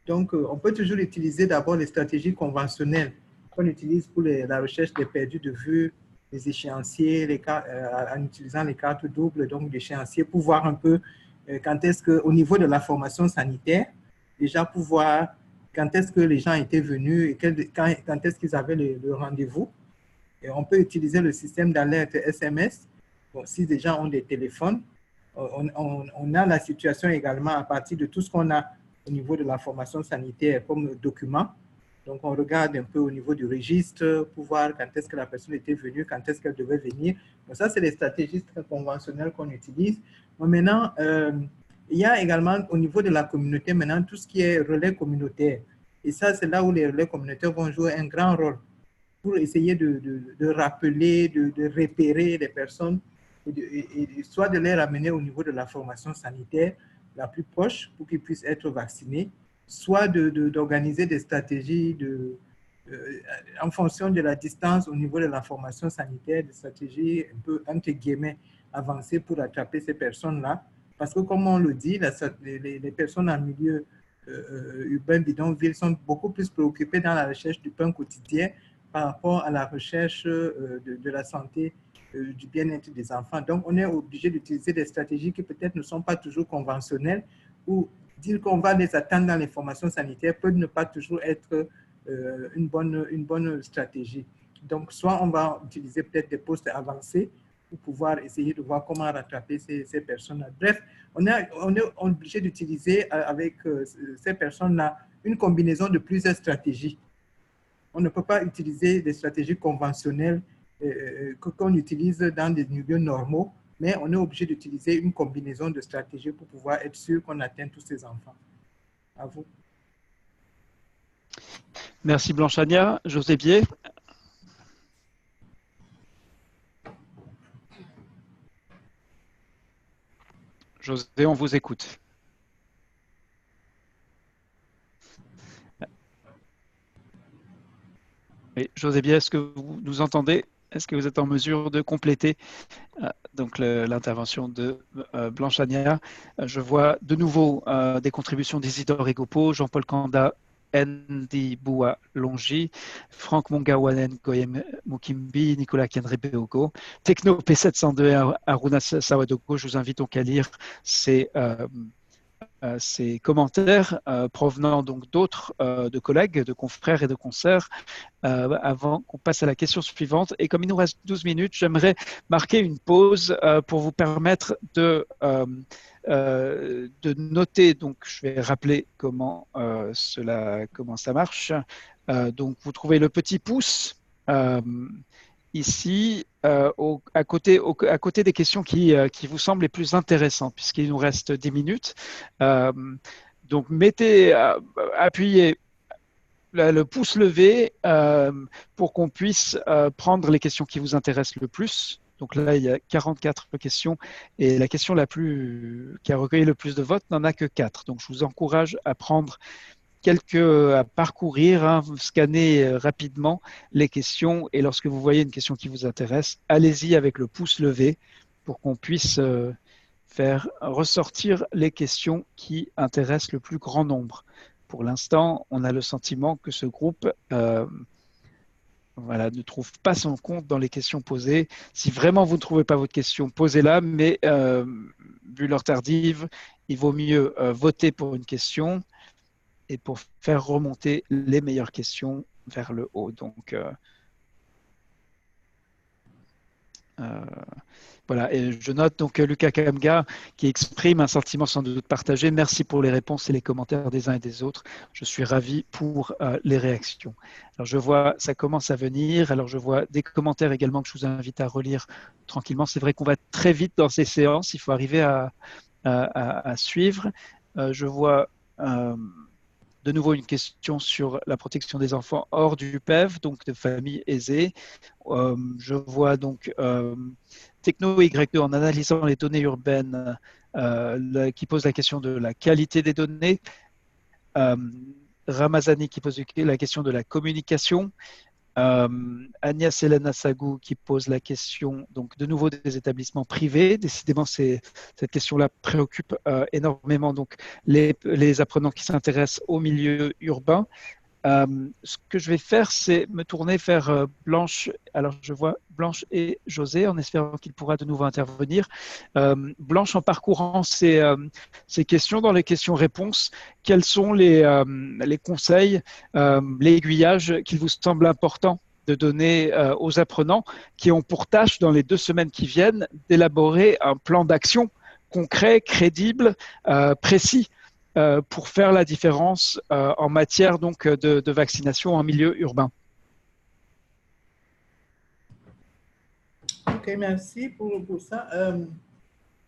Donc, on peut toujours utiliser d'abord les stratégies conventionnelles qu'on utilise pour la recherche des perdus de vue, les échéanciers, en utilisant les cartes doubles, donc d'échéanciers, pour voir un peu quand est-ce qu'au niveau de la formation sanitaire, déjà pour voir quand est-ce que les gens étaient venus et quand est-ce qu'ils avaient le rendez-vous. Et on peut utiliser le système d'alerte SMS. Bon, si les gens ont des téléphones, on a la situation également à partir de tout ce qu'on a au niveau de la formation sanitaire comme document. Donc, on regarde un peu au niveau du registre pour voir quand est-ce que la personne était venue, quand est-ce qu'elle devait venir. Donc, ça, c'est les stratégies très conventionnelles qu'on utilise. Mais maintenant, il y a également au niveau de la communauté, maintenant, tout ce qui est relais communautaire. Et ça, c'est là où les relais communautaires vont jouer un grand rôle pour essayer de rappeler, de repérer les personnes et soit de les ramener au niveau de la formation sanitaire la plus proche pour qu'ils puissent être vaccinés, soit d'organiser des stratégies en fonction de la distance au niveau de la formation sanitaire, des stratégies un peu, entre guillemets, avancées pour attraper ces personnes-là. Parce que, comme on le dit, les personnes en milieu urbain bidonville sont beaucoup plus préoccupées dans la recherche du pain quotidien par rapport à la recherche de la santé, du bien-être des enfants. Donc, on est obligé d'utiliser des stratégies qui peut-être ne sont pas toujours conventionnelles ou dire qu'on va les attendre dans les formations sanitaires peut ne pas toujours être une bonne stratégie. Donc, soit on va utiliser peut-être des postes avancés pour pouvoir essayer de voir comment rattraper ces personnes-là. Bref, on est obligé d'utiliser avec ces personnes-là une combinaison de plusieurs stratégies. On ne peut pas utiliser des stratégies conventionnelles qu'on utilise dans des milieux normaux, mais on est obligé d'utiliser une combinaison de stratégies pour pouvoir être sûr qu'on atteint tous ces enfants. À vous. Merci Blanche Anya. José Bier. José, on vous écoute. Oui, José Bier, est-ce que vous nous entendez? Est-ce que vous êtes en mesure de compléter donc l'intervention de Blanche Anya? Je vois de nouveau des contributions d'Isidore Egopo, Jean-Paul Kanda, Ndi Boua Longi, Franck Mongawanen Goyem Mukimbi, Nicolas Kenrebeogo, Techno P702 Aruna Sawadogo. Je vous invite donc à lire ces commentaires provenant donc d'autres de collègues, de confrères et de consoeurs avant qu'on passe à la question suivante. Et comme il nous reste 12 minutes, j'aimerais marquer une pause pour vous permettre de noter. Donc, je vais rappeler comment ça marche. Donc, vous trouvez le petit pouce ici, à côté des questions qui vous semblent les plus intéressantes, puisqu'il nous reste 10 minutes. Donc, appuyez le pouce levé pour qu'on puisse prendre les questions qui vous intéressent le plus. Donc là, il y a 44 questions et la question qui a recueilli le plus de votes n'en a que 4. Donc, je vous encourage à prendre à parcourir, scanner rapidement les questions et lorsque vous voyez une question qui vous intéresse, allez-y avec le pouce levé pour qu'on puisse faire ressortir les questions qui intéressent le plus grand nombre. Pour l'instant, on a le sentiment que ce groupe voilà, ne trouve pas son compte dans les questions posées. Si vraiment vous ne trouvez pas votre question, posez-la, mais vu l'heure tardive, il vaut mieux voter pour une question et pour faire remonter les meilleures questions vers le haut. Donc, voilà, et je note donc Lucas Kamga qui exprime un sentiment sans doute partagé. Merci pour les réponses et les commentaires des uns et des autres. Je suis ravi pour les réactions. Alors je vois, ça commence à venir. Alors je vois des commentaires également que je vous invite à relire tranquillement. C'est vrai qu'on va très vite dans ces séances. Il faut arriver à suivre. Je vois de nouveau une question sur la protection des enfants hors du PEV, donc de familles aisées. Je vois donc Techno Y2 en analysant les données urbaines qui pose la question de la qualité des données. Ramazani qui pose la question de la communication. Agnès Elena Sagou qui pose la question donc de nouveau des établissements privés. Décidément, cette question-là préoccupe énormément donc les apprenants qui s'intéressent au milieu urbain. Ce que je vais faire, c'est me tourner vers Blanche. Alors, je vois Blanche et José en espérant qu'il pourra de nouveau intervenir. Blanche, en parcourant ces questions dans les questions-réponses, quels sont les conseils, l'aiguillage qu'il vous semble important de donner aux apprenants qui ont pour tâche, dans les 2 semaines qui viennent, d'élaborer un plan d'action concret, crédible, précis pour faire la différence en matière donc, de vaccination en milieu urbain. Ok, merci pour ça.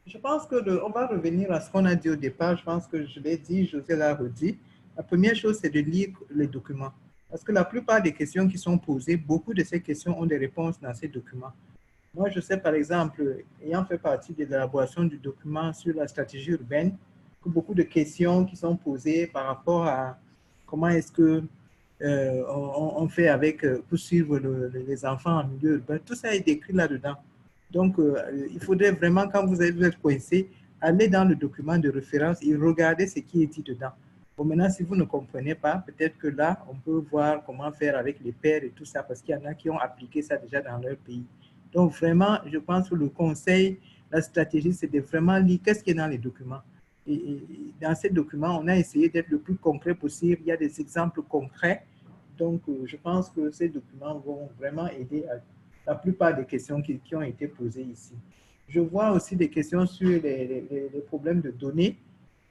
Je pense qu'on va revenir à ce qu'on a dit au départ. Je pense que je l'ai dit, José l'a redit. La première chose, c'est de lire les documents. Parce que la plupart des questions qui sont posées, beaucoup de ces questions ont des réponses dans ces documents. Moi, je sais par exemple, ayant fait partie de l'élaboration du document sur la stratégie urbaine, que beaucoup de questions qui sont posées par rapport à comment est-ce que on fait avec, pour suivre les enfants en milieu urbain, tout ça est décrit là-dedans. Donc, il faudrait vraiment, quand vous êtes coincé, aller dans le document de référence et regarder ce qui est dit dedans. Bon, maintenant, si vous ne comprenez pas, peut-être que là, on peut voir comment faire avec les pairs et tout ça, parce qu'il y en a qui ont appliqué ça déjà dans leur pays. Donc, vraiment, je pense que le conseil, la stratégie, c'est de vraiment lire qu'est-ce qui est dans les documents. Et dans ces documents, on a essayé d'être le plus concret possible. Il y a des exemples concrets. Donc, je pense que ces documents vont vraiment aider à la plupart des questions qui ont été posées ici. Je vois aussi des questions sur les problèmes de données.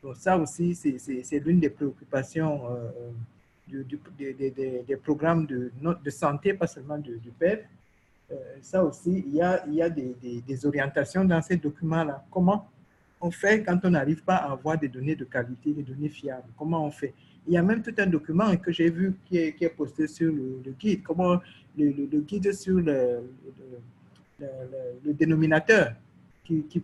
Donc, ça aussi, c'est l'une des préoccupations des programmes de santé, pas seulement du PEV. Ça aussi, il y a des orientations dans ces documents-là. Comment on fait quand on n'arrive pas à avoir des données de qualité, des données fiables? Comment on fait? Il y a même tout un document que j'ai vu qui est posté sur le guide, comment le guide sur le dénominateur qui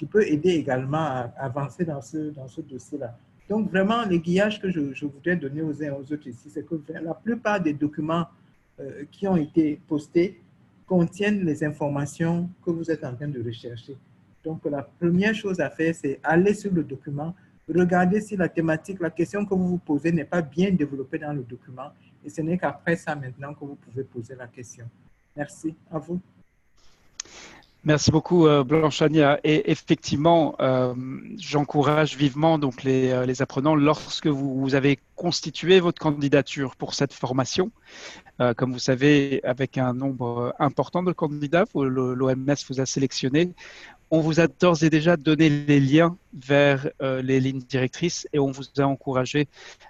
peut aider également à avancer dans ce dossier-là. Donc, vraiment, l'aiguillage que je voudrais donner aux uns et aux autres ici, c'est que la plupart des documents qui ont été postés contiennent les informations que vous êtes en train de rechercher. Donc, la première chose à faire, c'est aller sur le document, regarder si la thématique, la question que vous vous posez n'est pas bien développée dans le document. Et ce n'est qu'après ça, maintenant, que vous pouvez poser la question. Merci. À vous. Merci beaucoup, Blanche-Ania. Et effectivement, j'encourage vivement donc, les apprenants, lorsque vous avez constitué votre candidature pour cette formation, comme vous savez, avec un nombre important de candidats, l'OMS vous a sélectionné. On vous a d'ores et déjà donné les liens vers les lignes directrices et on vous a encouragé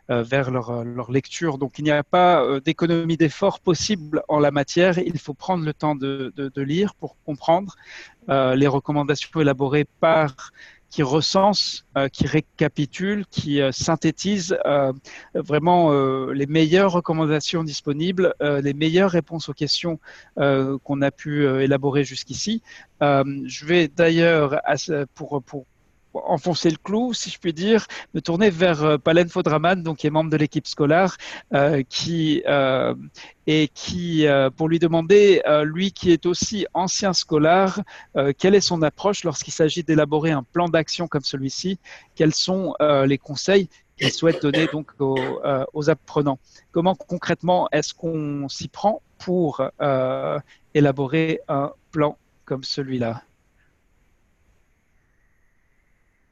vers leur lecture. Donc, il n'y a pas d'économie d'effort possible en la matière. Il faut prendre le temps de lire pour comprendre les recommandations élaborées qui recensent, qui récapitulent, qui synthétisent vraiment les meilleures recommandations disponibles, les meilleures réponses aux questions qu'on a pu élaborer jusqu'ici. Je vais d'ailleurs, pour enfoncer le clou, si je puis dire, me tourner vers Palen Fodraman, donc qui est membre de l'équipe scolaire, pour lui demander, lui qui est aussi ancien scolaire, quelle est son approche lorsqu'il s'agit d'élaborer un plan d'action comme celui-ci? Quels sont les conseils qu'il souhaite donner donc aux apprenants? Comment concrètement est-ce qu'on s'y prend pour élaborer un plan comme celui-là?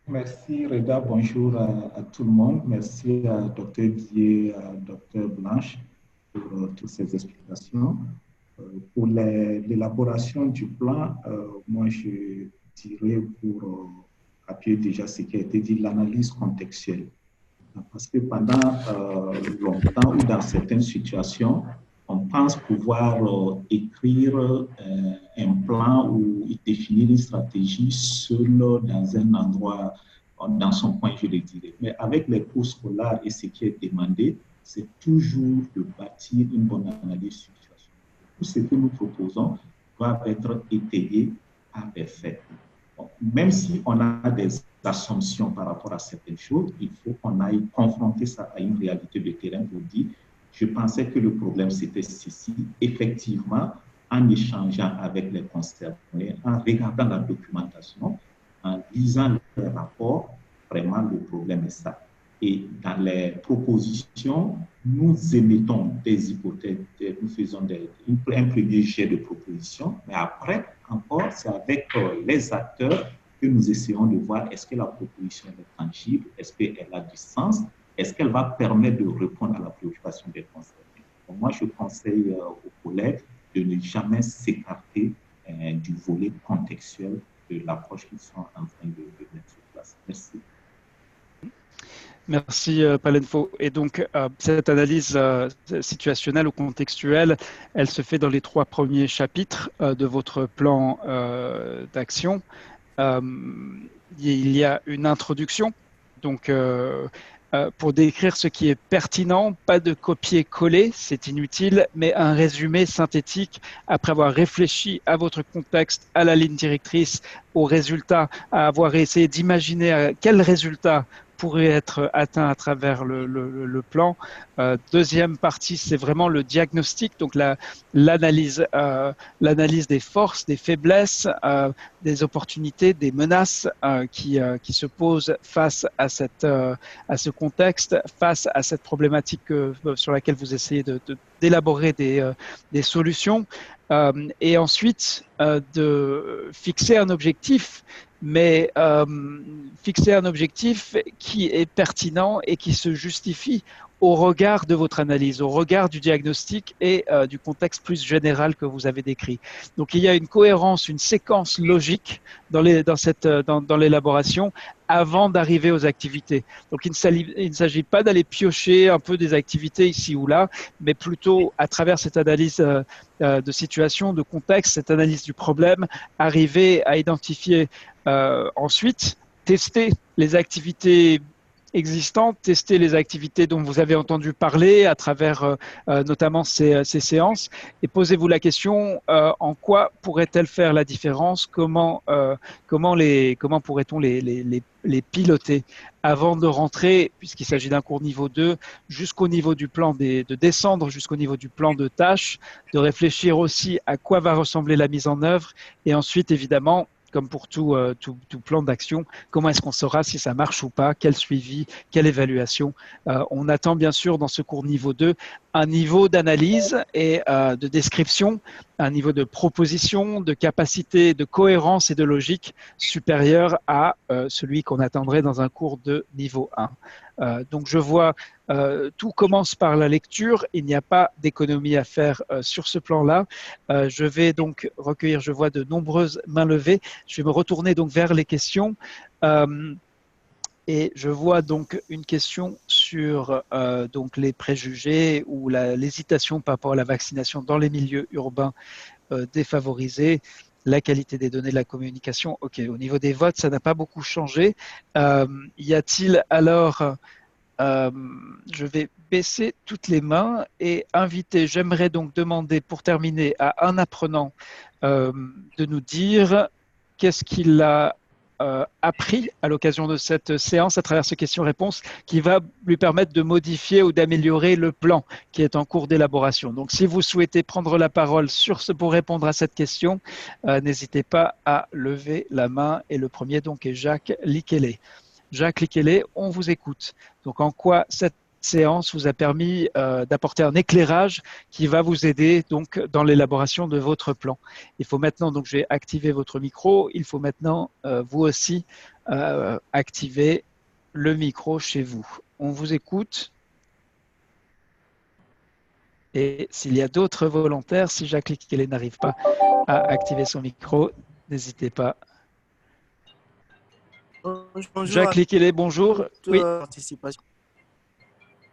Merci Reda, bonjour à tout le monde. Merci à Dr Dier et à Dr Blanche pour toutes ces explications. Pour l'élaboration du plan, moi je dirais pour appuyer déjà ce qui a été dit, l'analyse contextuelle. Parce que pendant longtemps ou dans certaines situations, on pense pouvoir écrire un plan ou définir une stratégie seul dans un endroit, dans son coin, je le dirais. Mais avec les cours scolaires et ce qui est demandé, c'est toujours de bâtir une bonne analyse situation. Tout ce que nous proposons doit être étayé par des faits. Bon, même si on a des assumptions par rapport à certaines choses, il faut qu'on aille confronter ça à une réalité de terrain pour dire je pensais que le problème c'était ceci. Effectivement, en échangeant avec les concernés, en regardant la documentation, en lisant les rapports, vraiment le problème est ça. Et dans les propositions, nous émettons des hypothèses, nous faisons un premier jet de propositions, mais après, encore, c'est avec les acteurs que nous essayons de voir est-ce que la proposition est tangible, est-ce qu'elle a du sens, est-ce qu'elle va permettre de répondre à la préoccupation des concernés. Donc, moi, je conseille aux collègues de ne jamais s'écarter du volet contextuel de l'approche qu'ils sont en train de mettre sur place. Merci. Merci Palenfo. Et donc, cette analyse situationnelle ou contextuelle, elle se fait dans les 3 premiers chapitres de votre plan d'action. Il y a une introduction, donc pour décrire ce qui est pertinent, pas de copier-coller, c'est inutile, mais un résumé synthétique après avoir réfléchi à votre contexte, à la ligne directrice, aux résultats, à avoir essayé d'imaginer quels résultats pourrait être atteint à travers le plan. Deuxième partie, c'est vraiment le diagnostic, donc l'analyse des forces, des faiblesses, des opportunités, des menaces qui se posent face à ce contexte, face à cette problématique sur laquelle vous essayez d'élaborer des solutions. Et ensuite, de fixer un objectif, mais fixer un objectif qui est pertinent et qui se justifie au regard de votre analyse, au regard du diagnostic et du contexte plus général que vous avez décrit. Donc il y a une cohérence, une séquence logique dans l'élaboration avant d'arriver aux activités. Donc il ne s'agit pas d'aller piocher un peu des activités ici ou là, mais plutôt à travers cette analyse de situation, de contexte, cette analyse du problème, arriver à identifier ensuite, tester les activités existantes, tester les activités dont vous avez entendu parler à travers notamment ces séances et posez-vous la question en quoi pourrait-elle faire la différence, comment pourrait-on les piloter avant de rentrer, puisqu'il s'agit d'un cours niveau 2, jusqu'au niveau du plan de descendre jusqu'au niveau du plan de tâches, de réfléchir aussi à quoi va ressembler la mise en œuvre et ensuite évidemment comme pour tout plan d'action, comment est-ce qu'on saura si ça marche ou pas, quel suivi, quelle évaluation. On attend bien sûr dans ce cours niveau 2 un niveau d'analyse et de description, un niveau de proposition, de capacité, de cohérence et de logique supérieur à celui qu'on attendrait dans un cours de niveau 1. Donc je vois, tout commence par la lecture, il n'y a pas d'économie à faire sur ce plan-là. Je vais donc recueillir, je vois de nombreuses mains levées, je vais me retourner donc vers les questions. Et je vois donc une question sur donc les préjugés ou l'hésitation par rapport à la vaccination dans les milieux urbains défavorisés, la qualité des données de la communication. Ok, au niveau des votes, ça n'a pas beaucoup changé. Y a-t-il alors, je vais baisser toutes les mains et inviter, j'aimerais donc demander pour terminer à un apprenant de nous dire qu'est-ce qu'il a appris à l'occasion de cette séance à travers ces questions-réponses qui va lui permettre de modifier ou d'améliorer le plan qui est en cours d'élaboration. Donc, si vous souhaitez prendre la parole pour répondre à cette question, n'hésitez pas à lever la main. Et le premier donc est Jacques Likele. Jacques Likele, on vous écoute. Donc, en quoi cette séance vous a permis d'apporter un éclairage qui va vous aider donc dans l'élaboration de votre plan. Il faut maintenant, donc je vais activer votre micro, il faut maintenant vous aussi activer le micro chez vous. On vous écoute. Et s'il y a d'autres volontaires, si Jacques Likele n'arrive pas à activer son micro, n'hésitez pas. Bonjour. Jacques Likele, bonjour. Oui. Participation.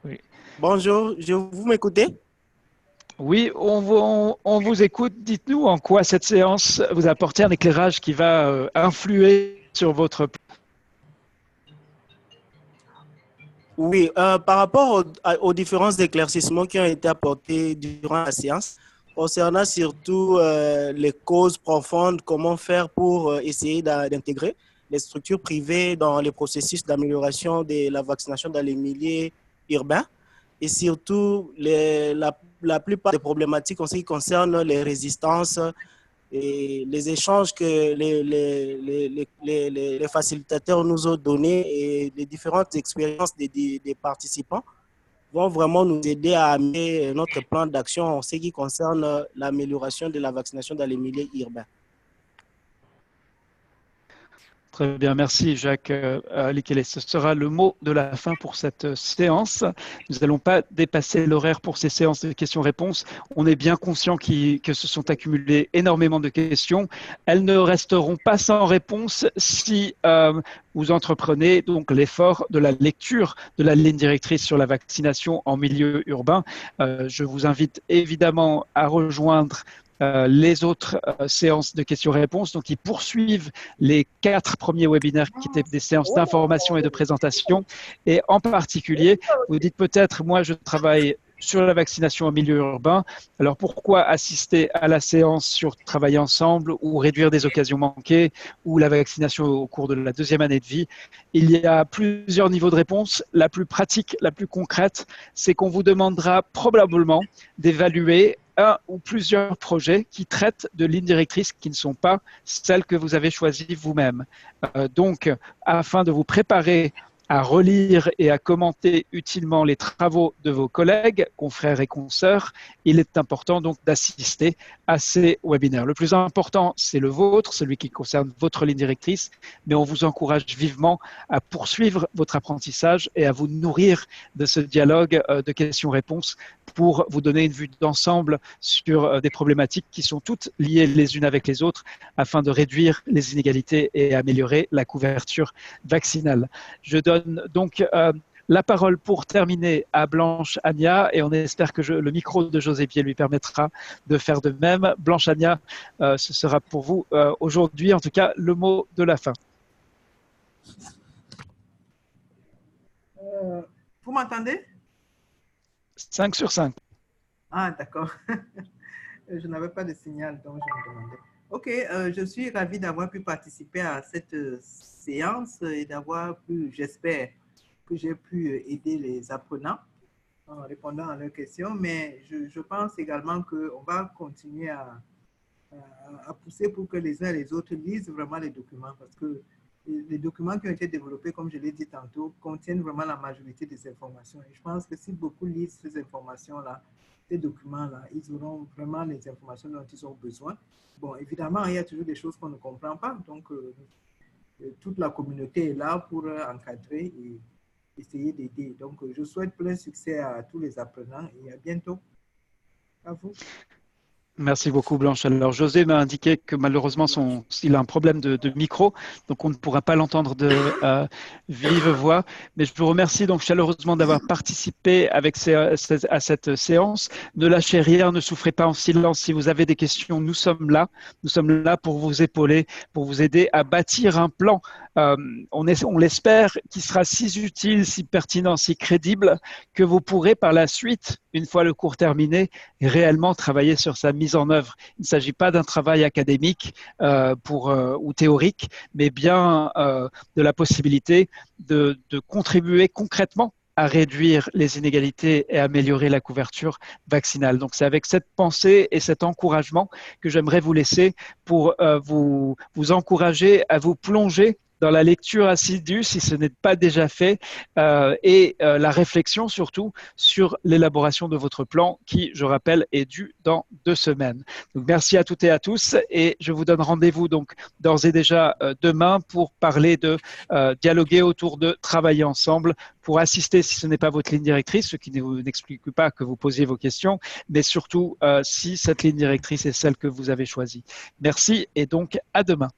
Oui. Bonjour, vous m'écoutez? Oui, on vous écoute. Dites-nous en quoi cette séance vous a apporté un éclairage qui va influer sur votre plan. Oui, par rapport aux différents éclaircissements qui ont été apportés durant la séance, concernant surtout les causes profondes, comment faire pour essayer d'intégrer les structures privées dans les processus d'amélioration de la vaccination dans les milieux urbains, et surtout la plupart des problématiques en ce qui concerne les résistances et les échanges que les facilitateurs nous ont donnés et les différentes expériences des participants vont vraiment nous aider à amener notre plan d'action en ce qui concerne l'amélioration de la vaccination dans les milieux urbains. Très bien, merci Jacques Likele. Ce sera le mot de la fin pour cette séance. Nous n'allons pas dépasser l'horaire pour ces séances de questions-réponses. On est bien conscient que se sont accumulées énormément de questions. Elles ne resteront pas sans réponse si vous entreprenez donc l'effort de la lecture de la ligne directrice sur la vaccination en milieu urbain. Je vous invite évidemment à rejoindre les autres séances de questions-réponses, donc qui poursuivent les 4 premiers webinaires qui étaient des séances d'information et de présentation. Et en particulier, vous dites peut-être, moi je travaille sur la vaccination en milieu urbain, alors pourquoi assister à la séance sur travailler ensemble ou réduire des occasions manquées ou la vaccination au cours de la 2e année de vie? Il y a plusieurs niveaux de réponse. La plus pratique, la plus concrète, c'est qu'on vous demandera probablement d'évaluer un ou plusieurs projets qui traitent de lignes directrices qui ne sont pas celles que vous avez choisies vous-même. Donc, afin de vous préparer à relire et à commenter utilement les travaux de vos collègues, confrères et consoeurs, il est important donc d'assister à ces webinaires. Le plus important, c'est le vôtre, celui qui concerne votre ligne directrice, mais on vous encourage vivement à poursuivre votre apprentissage et à vous nourrir de ce dialogue de questions-réponses pour vous donner une vue d'ensemble sur des problématiques qui sont toutes liées les unes avec les autres afin de réduire les inégalités et améliorer la couverture vaccinale. Je donne donc la parole pour terminer à Blanche Ania et on espère que le micro de José Bié lui permettra de faire de même. Blanche Ania, ce sera pour vous aujourd'hui en tout cas le mot de la fin. Vous m'entendez? 5 sur 5. Ah, d'accord. Je n'avais pas de signal, donc je me demandais. OK, je suis ravi d'avoir pu participer à cette séance et d'avoir pu, j'espère, que j'ai pu aider les apprenants en répondant à leurs questions, mais je pense également qu'on va continuer à pousser pour que les uns et les autres lisent vraiment les documents, parce que les documents qui ont été développés, comme je l'ai dit tantôt, contiennent vraiment la majorité des informations. Et je pense que si beaucoup lisent ces informations-là, ces documents-là, ils auront vraiment les informations dont ils ont besoin. Bon, évidemment, il y a toujours des choses qu'on ne comprend pas, donc toute la communauté est là pour encadrer et essayer d'aider. Donc, je souhaite plein succès à tous les apprenants et à bientôt. À vous. Merci beaucoup Blanche. Alors José m'a indiqué que malheureusement il a un problème de micro, donc on ne pourra pas l'entendre de vive voix. Mais je vous remercie donc chaleureusement d'avoir participé à cette séance. Ne lâchez rien, ne souffrez pas en silence. Si vous avez des questions, nous sommes là pour vous épauler, pour vous aider à bâtir un plan. On l'espère, qui sera si utile, si pertinent, si crédible, que vous pourrez par la suite, une fois le cours terminé, réellement travailler sur sa mise en œuvre. Il ne s'agit pas d'un travail académique ou théorique, mais bien de la possibilité de contribuer concrètement à réduire les inégalités et améliorer la couverture vaccinale. Donc c'est avec cette pensée et cet encouragement que j'aimerais vous laisser pour vous encourager à vous plonger dans la lecture assidue, si ce n'est pas déjà fait, et la réflexion surtout sur l'élaboration de votre plan qui, je rappelle, est dû dans 2 semaines. Donc, merci à toutes et à tous et je vous donne rendez-vous donc d'ores et déjà demain pour parler de dialoguer autour de travailler ensemble pour assister si ce n'est pas votre ligne directrice, ce qui n'exclut pas que vous posiez vos questions, mais surtout si cette ligne directrice est celle que vous avez choisie. Merci et donc à demain.